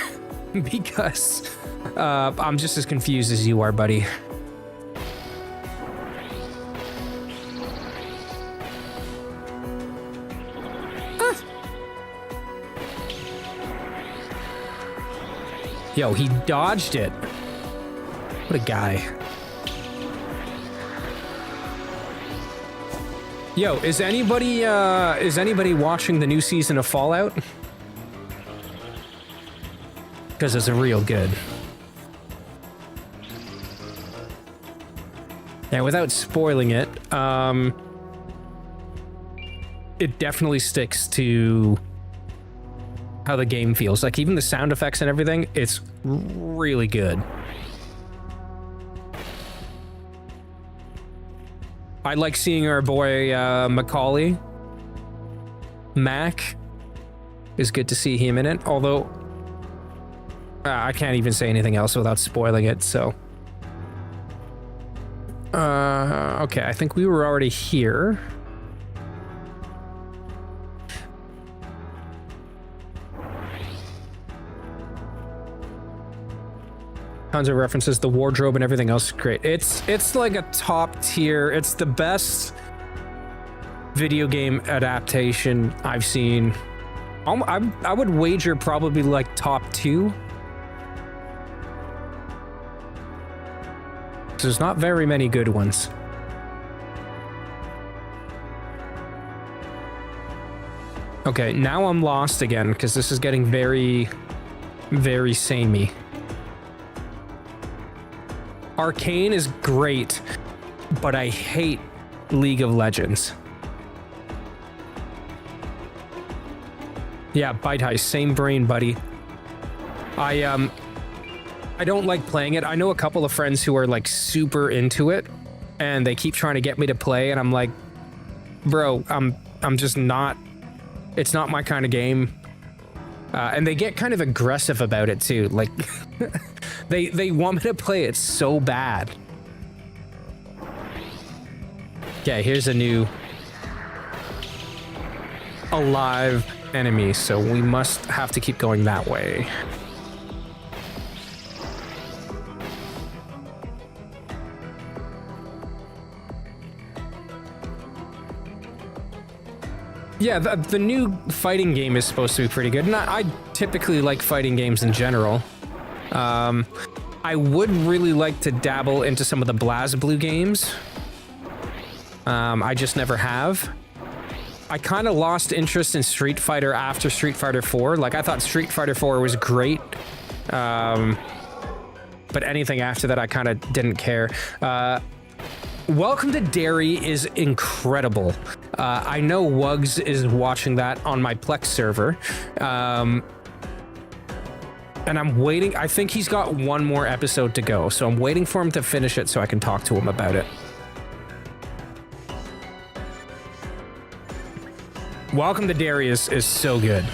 Because I'm just as confused as you are, buddy. Ah. Yo, he dodged it. What a guy. Yo, is anybody watching the new season of Fallout? Because it's real good. Now, without spoiling it, it definitely sticks to how the game feels. Like, even the sound effects and everything, it's really good. I like seeing our boy, Macaulay. Mac is good to see him in it, although I can't even say anything else without spoiling it, so. Okay, I think we were already here. Tons of references, the wardrobe and everything else is great. It's like a top tier, it's the best video game adaptation I've seen. I would wager probably like top 2. There's not very many good ones. Okay, now I'm lost again because this is getting very, very samey. Arcane is great, but I hate League of Legends. Yeah, Bite Heist, same brain, buddy. I don't like playing it. I know a couple of friends who are like super into it, and they keep trying to get me to play, and I'm like, bro, I'm just not. It's not my kind of game. And they get kind of aggressive about it too. Like, they want me to play it so bad. Okay, here's a new alive enemy, so we must have to keep going that way. Yeah, the new fighting game is supposed to be pretty good, and I typically like fighting games in general. I would really like to dabble into some of the BlazBlue games. I just never have. I kind of lost interest in Street Fighter after Street Fighter 4. Like, I thought Street Fighter 4 was great. But anything after that, I kind of didn't care. Welcome to Derry is incredible. I know Wugs is watching that on my Plex server. And I'm waiting. I think he's got one more episode to go, so I'm waiting for him to finish it so I can talk to him about it. Welcome to Derry is so good.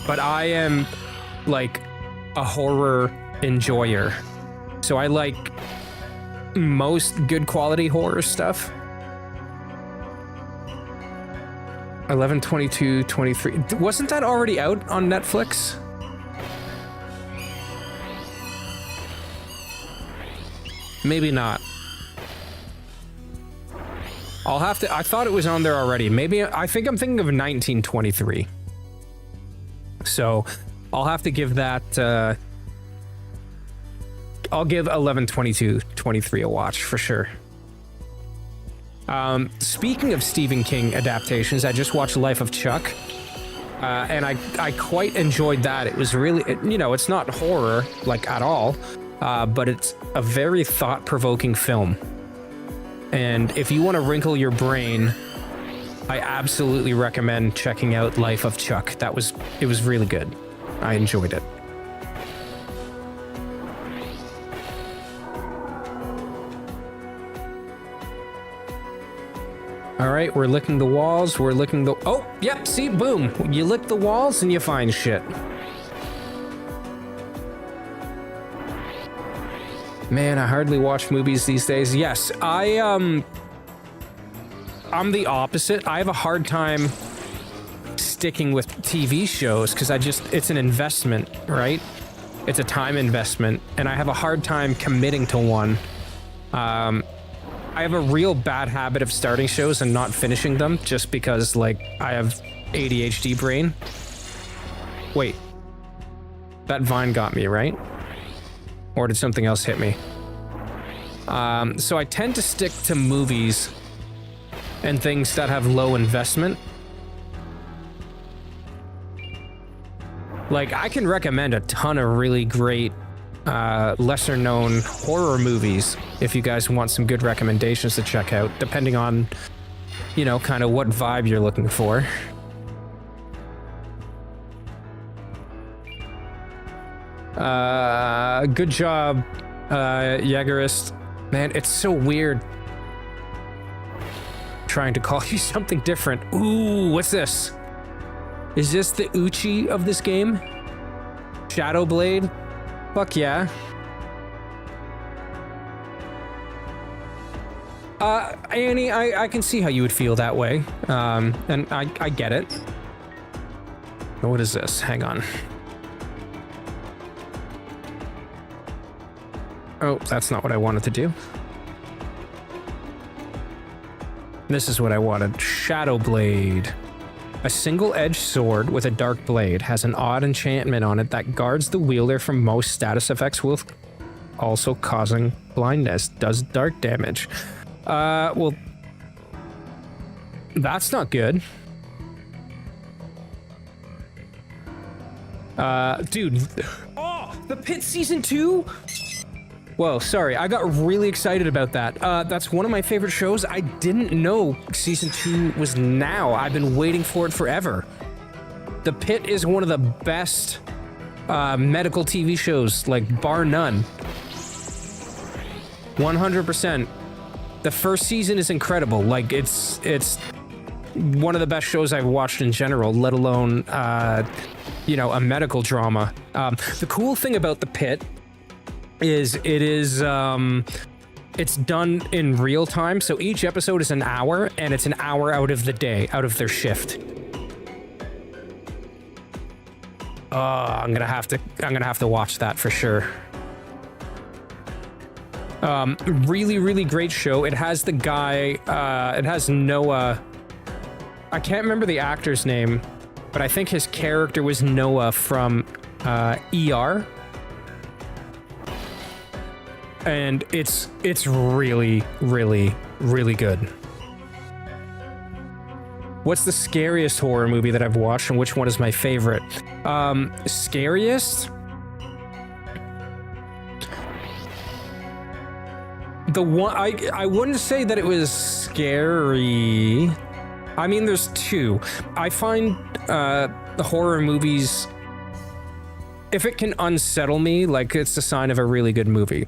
But I am like a horror enjoyer. So I like most good quality horror stuff. 11/22/23. Wasn't that already out on Netflix? Maybe not. I'll have to. I thought it was on there already. Maybe. I think I'm thinking of 1923. So I'll have to give that. I'll give 11/22/23 a watch for sure. Speaking of Stephen King adaptations, I just watched Life of Chuck, and I quite enjoyed that. It was really, it's not horror like at all, but it's a very thought-provoking film. And if you want to wrinkle your brain, I absolutely recommend checking out Life of Chuck. It was really good. I enjoyed it. All right, we're licking the walls. We're licking the... Oh, yep, see, boom. You lick the walls and you find shit. Man, I hardly watch movies these days. Yes, I'm the opposite. I have a hard time sticking with TV shows because it's an investment, right? It's a time investment, and I have a hard time committing to one. I have a real bad habit of starting shows and not finishing them just because, like, I have ADHD brain. Wait. That vine got me, right? Or did something else hit me? So I tend to stick to movies and things that have low investment. Like, I can recommend a ton of really great lesser known horror movies if you guys want some good recommendations to check out, depending on, kind of what vibe you're looking for. Good job, Jaegerist. Man, it's so weird trying to call you something different. Ooh, what's this? Is this the Uchi of this game? Shadow Blade? Fuck yeah. Annie, I can see how you would feel that way. And I get it. What is this? Hang on. Oh, that's not what I wanted to do. This is what I wanted. Shadow Blade. A single-edged sword with a dark blade has an odd enchantment on it that guards the wielder from most status effects while also causing blindness. Does dark damage. Well, that's not good. Dude. Oh, The Pit Season 2? Whoa, sorry, I got really excited about that. That's one of my favorite shows. I didn't know Season 2 was now. I've been waiting for it forever. The Pit is one of the best medical TV shows, like, bar none. 100%. The first season is incredible. Like, it's one of the best shows I've watched in general, let alone, you know, a medical drama. The cool thing about The Pit is it's done in real time, so each episode is an hour, and it's an hour out of the day, out of their shift. I'm gonna have to watch that for sure. Really great show. It has the guy, it has Noah. I can't remember the actor's name, but I think his character was Noah from ER. And it's really good. What's the scariest horror movie that I've watched, and which one is my favorite? Scariest? The one I wouldn't say that it was scary. I mean, there's two. I find the horror movies, if it can unsettle me, like, it's a sign of a really good movie.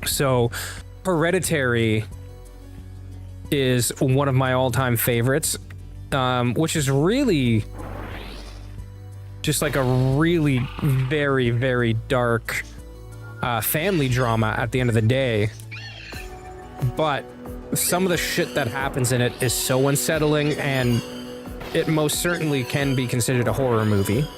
So, Hereditary is one of my all-time favorites, which is really just like a really very dark family drama at the end of the day. But some of the shit that happens in it is so unsettling, and it most certainly can be considered a horror movie.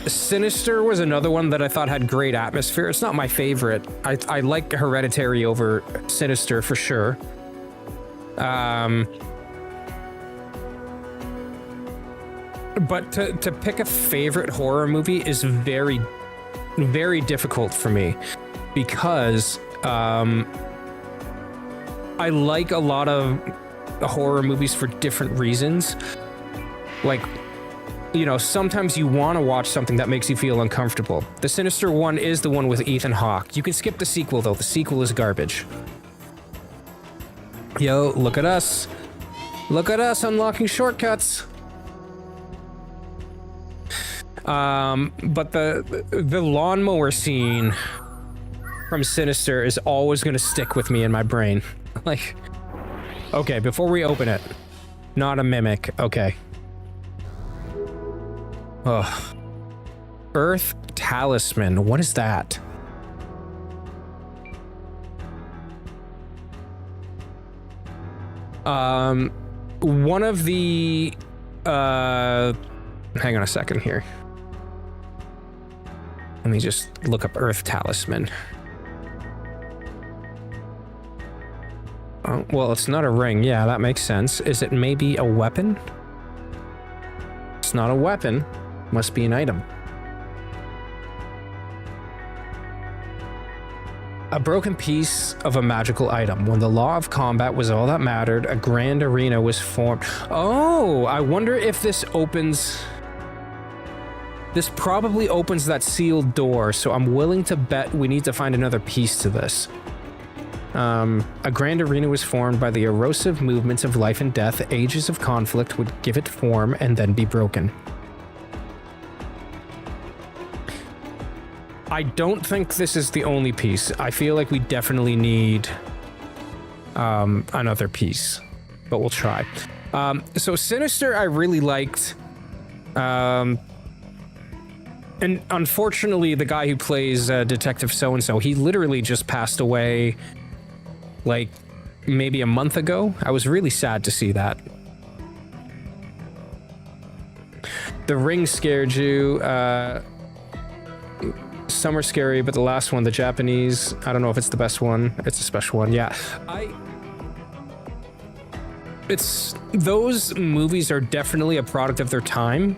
Sinister was another one that I thought had great atmosphere. It's not my favorite. I like Hereditary over Sinister for sure. But to pick a favorite horror movie is very difficult for me, because I like a lot of horror movies for different reasons. Like, you know, sometimes you want to watch something that makes you feel uncomfortable. The Sinister one is the one with Ethan Hawke. You can skip the sequel, though. The sequel is garbage. Yo, look at us. Look at us unlocking shortcuts. But the lawnmower scene from Sinister is always going to stick with me in my brain. Like, okay, before we open it, not a mimic. Okay. Ugh. Earth Talisman. What is that? One of the hang on a second here. Let me just look up Earth Talisman. Oh, well, it's not a ring. Yeah, that makes sense. Is it maybe a weapon? It's not a weapon. Must be an item. A broken piece of a magical item. When the law of combat was all that mattered, a grand arena was formed. Oh, I wonder if this opens... This probably opens that sealed door, so I'm willing to bet we need to find another piece to this. A grand arena was formed by the erosive movements of life and death. Ages of conflict would give it form and then be broken. I don't think this is the only piece. I feel like we definitely need another piece. but we'll try. So Sinister, I really liked. And unfortunately, the guy who plays Detective So-and-so, he literally just passed away, like, maybe a month ago. I was really sad to see that. The Ring scared you. Some are scary, but the last one, the Japanese, I don't know if it's the best one. It's a special one, yeah. Those movies are definitely a product of their time.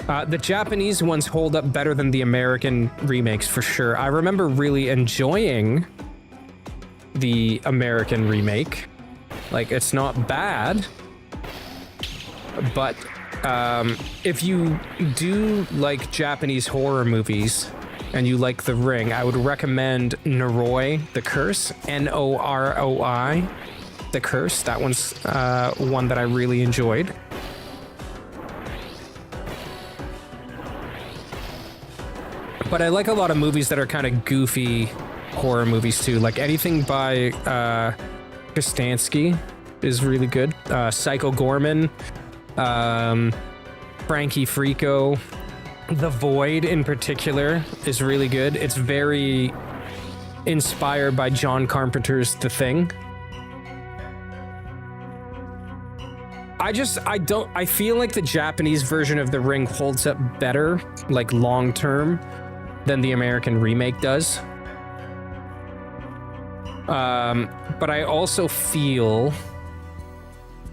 The Japanese ones hold up better than the American remakes, for sure. I remember really enjoying the American remake. Like, it's not bad, but if you do like Japanese horror movies and you like The Ring, I would recommend Noroi, The Curse, Noroi, The Curse. That one's one that I really enjoyed. But I like a lot of movies that are kind of goofy horror movies too. Like anything by Kostansky is really good. Psycho Gorman, Frankie Frico, The Void in particular is really good. It's very inspired by John Carpenter's The Thing. I feel like the Japanese version of The Ring holds up better, like long term, than the American remake does. But I also feel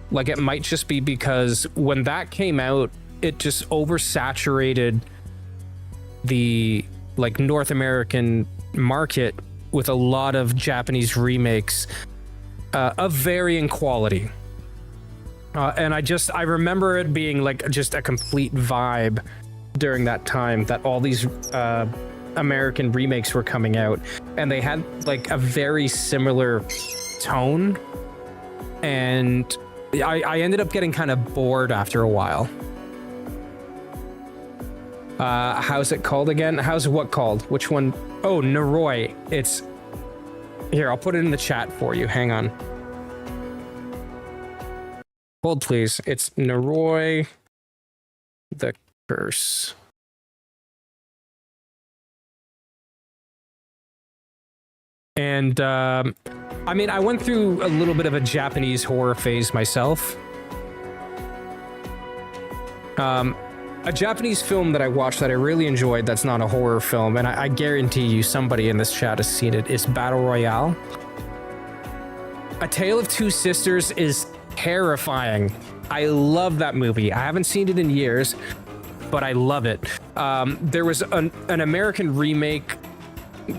like it might just be because when that came out, it just oversaturated the like North American market with a lot of Japanese remakes of varying quality. And I remember it being like just a complete vibe during that time that all these American remakes were coming out, and they had like a very similar tone, and I ended up getting kind of bored after a while. How's it called again? How's what called? Which one? Oh, Noroi. It's here. I'll put it in the chat for you. Hang on. Hold, please. It's Noroi, The Curse. And I mean, I went through a little bit of a Japanese horror phase myself. A Japanese film that I watched that I really enjoyed that's not a horror film, and I guarantee you somebody in this chat has seen it, is Battle Royale. A Tale of Two Sisters is terrifying. I love that movie. I haven't seen it in years, but I love it. There was an American remake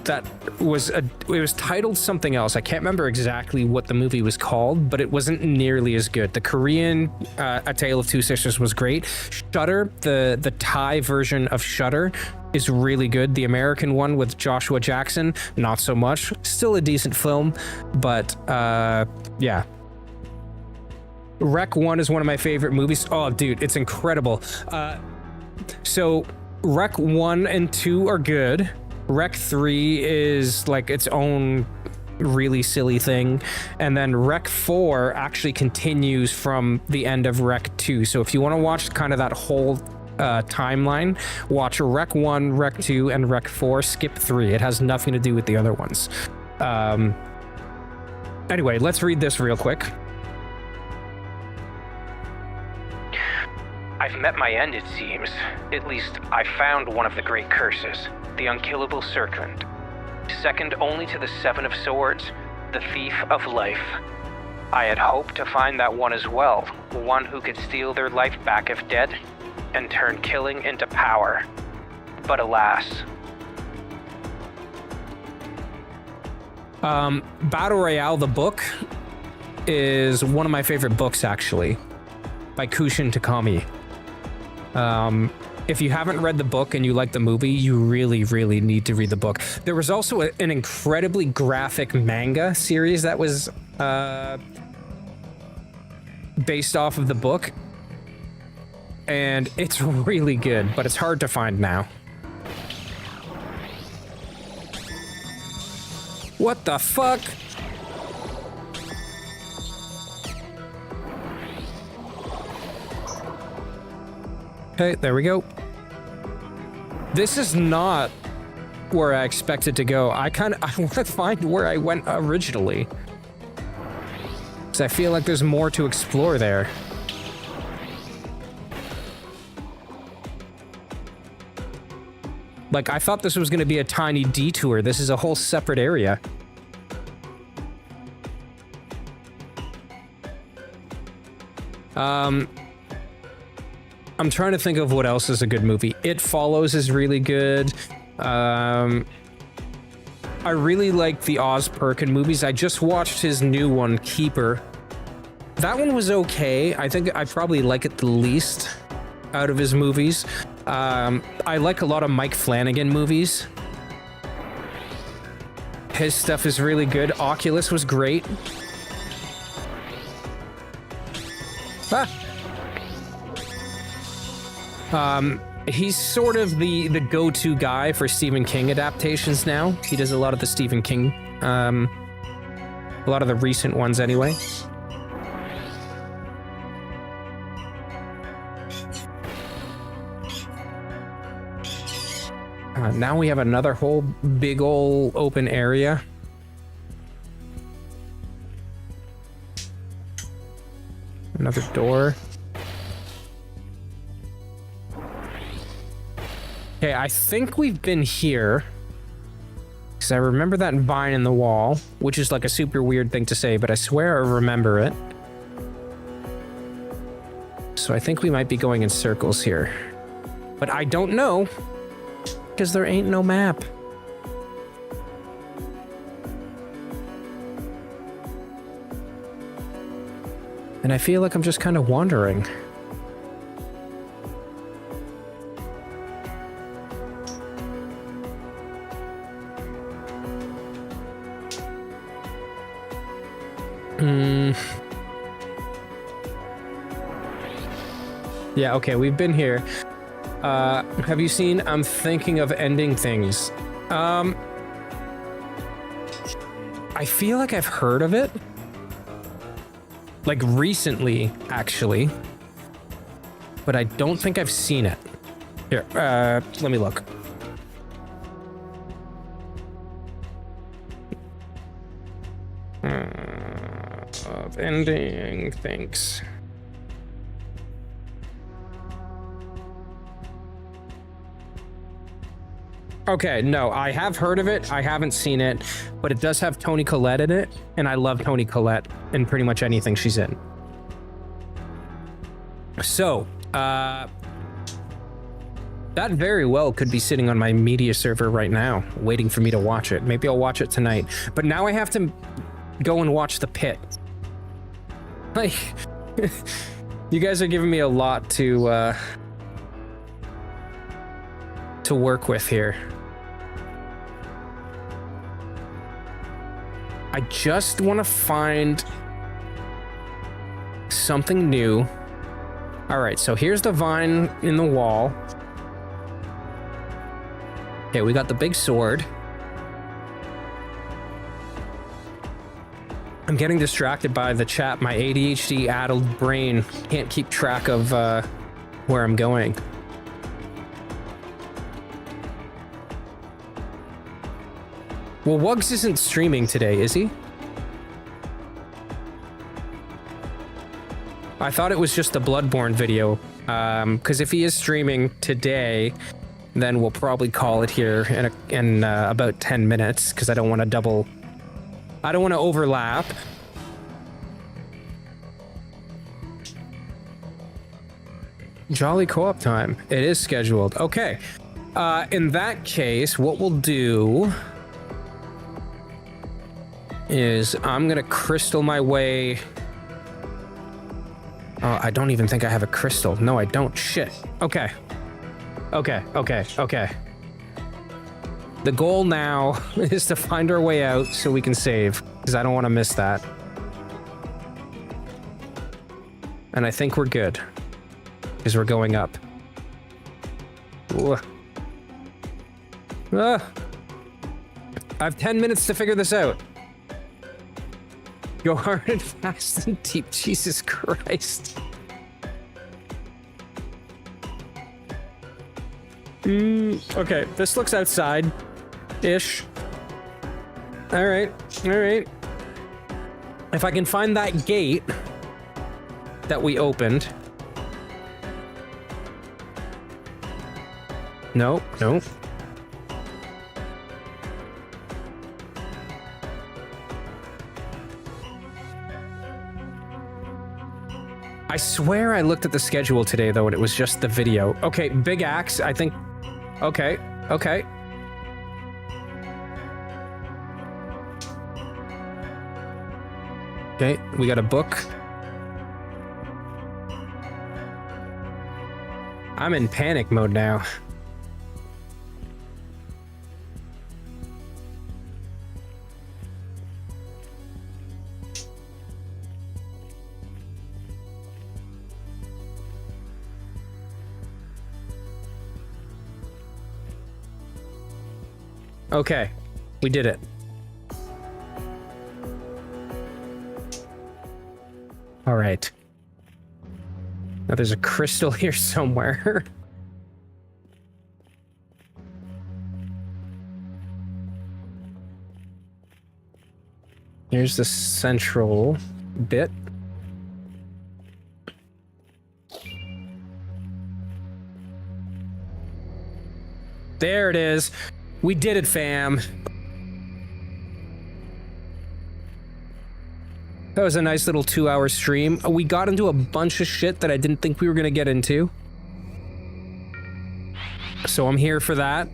that was it was titled something else. I can't remember exactly what the movie was called, but it wasn't nearly as good. The Korean A Tale of Two Sisters was great. Shudder, the Thai version of Shudder, is really good. The American one with Joshua Jackson, not so much. Still a decent film, but yeah. Rec 1 is one of my favorite movies. Oh, dude, it's incredible. So Rec 1 and 2 are good. Rec 3 is like its own really silly thing. And then Rec 4 actually continues from the end of Rec 2. So if you want to watch kind of that whole timeline, watch Rec 1, Rec 2, and Rec 4. Skip 3. It has nothing to do with the other ones. Anyway, let's read this real quick. I've met my end, it seems. At least, I found one of the great curses, the unkillable serpent. Second only to the Seven of Swords, the thief of life. I had hoped to find that one as well, one who could steal their life back if dead, and turn killing into power. But alas. Battle Royale, the book, is one of my favorite books, actually, by Kushin Takami. If you haven't read the book and you like the movie, you really, really need to read the book. There was also an incredibly graphic manga series that was based off of the book, and it's really good, but it's hard to find now. What the fuck? Okay, there we go. This is not where I expected to go. I want to find where I went originally. Because I feel like there's more to explore there. Like, I thought this was going to be a tiny detour. This is a whole separate area. I'm trying to think of what else is a good movie. It Follows is really good. I really like the Oz Perkin movies. I just watched his new one, Keeper. That one was okay. I think I probably like it the least out of his movies. I like a lot of Mike Flanagan movies. His stuff is really good. Oculus was great. He's sort of the go-to guy for Stephen King adaptations now. He does a lot of the Stephen King, a lot of the recent ones anyway. Now we have another whole big ol' open area. Another door. Okay, I think we've been here. Because I remember that vine in the wall, which is like a super weird thing to say, but I swear I remember it. So I think we might be going in circles here. But I don't know. Because there ain't no map. And I feel like I'm just kind of wandering. Yeah, okay, we've been here. Have you seen I'm Thinking of Ending Things? I feel like I've heard of it. Like recently, actually. But I don't think I've seen it. Here, let me look. Of Ending Things. Okay, no, I have heard of it. I haven't seen it, but it does have Toni Collette in it, and I love Toni Collette in pretty much anything she's in. So, that very well could be sitting on my media server right now, waiting for me to watch it. Maybe I'll watch it tonight. But now I have to go and watch The Pit. Like, you guys are giving me a lot to work with here. I just want to find something new. All right, so here's the vine in the wall. Okay, we got the big sword. I'm getting distracted by the chat. My ADHD-addled brain can't keep track of where I'm going. Well, Wugs isn't streaming today, is he? I thought it was just the Bloodborne video. Because if he is streaming today, then we'll probably call it here in about 10 minutes, because I don't want to overlap. Jolly co-op time. It is scheduled. Okay. In that case, what we'll do is I'm gonna crystal my way. Oh, I don't even think I have a crystal. No, I don't. Shit. Okay. Okay. The goal now is to find our way out so we can save, because I don't want to miss that. And I think we're good, because we're going up. I have 10 minutes to figure this out. Go hard and fast and deep, Jesus Christ. Okay, this looks outside-ish. All right. If I can find that gate that we opened. No. I swear I looked at the schedule today, though, and it was just the video. Okay, big axe, I think. Okay. Okay, we got a book. I'm in panic mode now. Okay, we did it. All right. Now there's a crystal here somewhere. Here's the central bit. There it is. We did it, fam. That was a nice little 2-hour stream. We got into a bunch of shit that I didn't think we were gonna get into. So I'm here for that.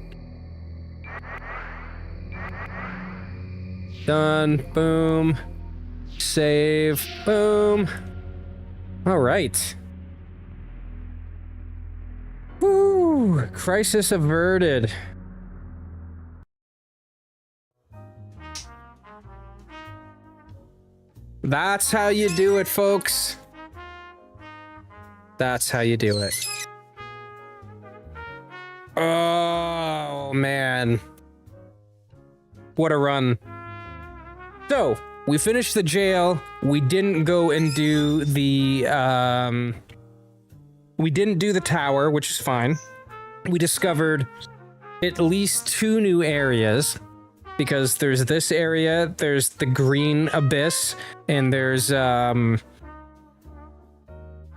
Done. Boom. Save. Boom. All right. Woo! Crisis averted. That's how you do it, folks. That's how you do it. Oh, man. What a run. So, we finished the jail. We didn't go and do the, we didn't do the tower, which is fine. We discovered at least 2 new areas. Because there's this area, there's the green abyss, and there's that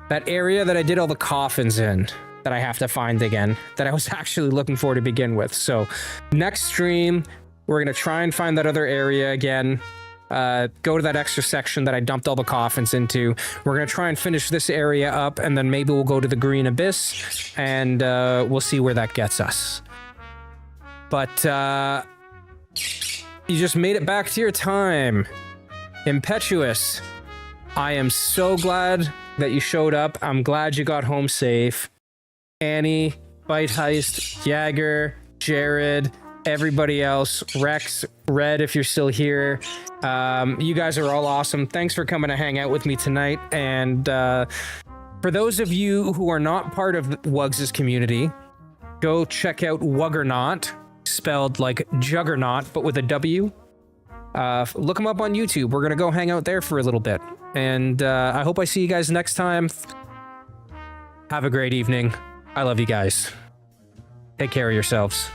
area that I did all the coffins in that I have to find again, that I was actually looking for to begin with. So next stream, we're gonna try and find that other area again, go to that extra section that I dumped all the coffins into. We're gonna try and finish this area up, and then maybe we'll go to the green abyss, and we'll see where that gets us. But you just made it back to your time. Impetuous. I am so glad that you showed up. I'm glad you got home safe. Annie, Bite Heist, Jagger, Jared, everybody else, Rex, Red, if you're still here. You guys are all awesome. Thanks for coming to hang out with me tonight. And for those of you who are not part of Wugs' community, go check out Wuggernaut. Spelled like juggernaut, but with a W. Look them up on YouTube. We're gonna go hang out there for a little bit. And I hope I see you guys next time. Have a great evening. I love you guys. Take care of yourselves.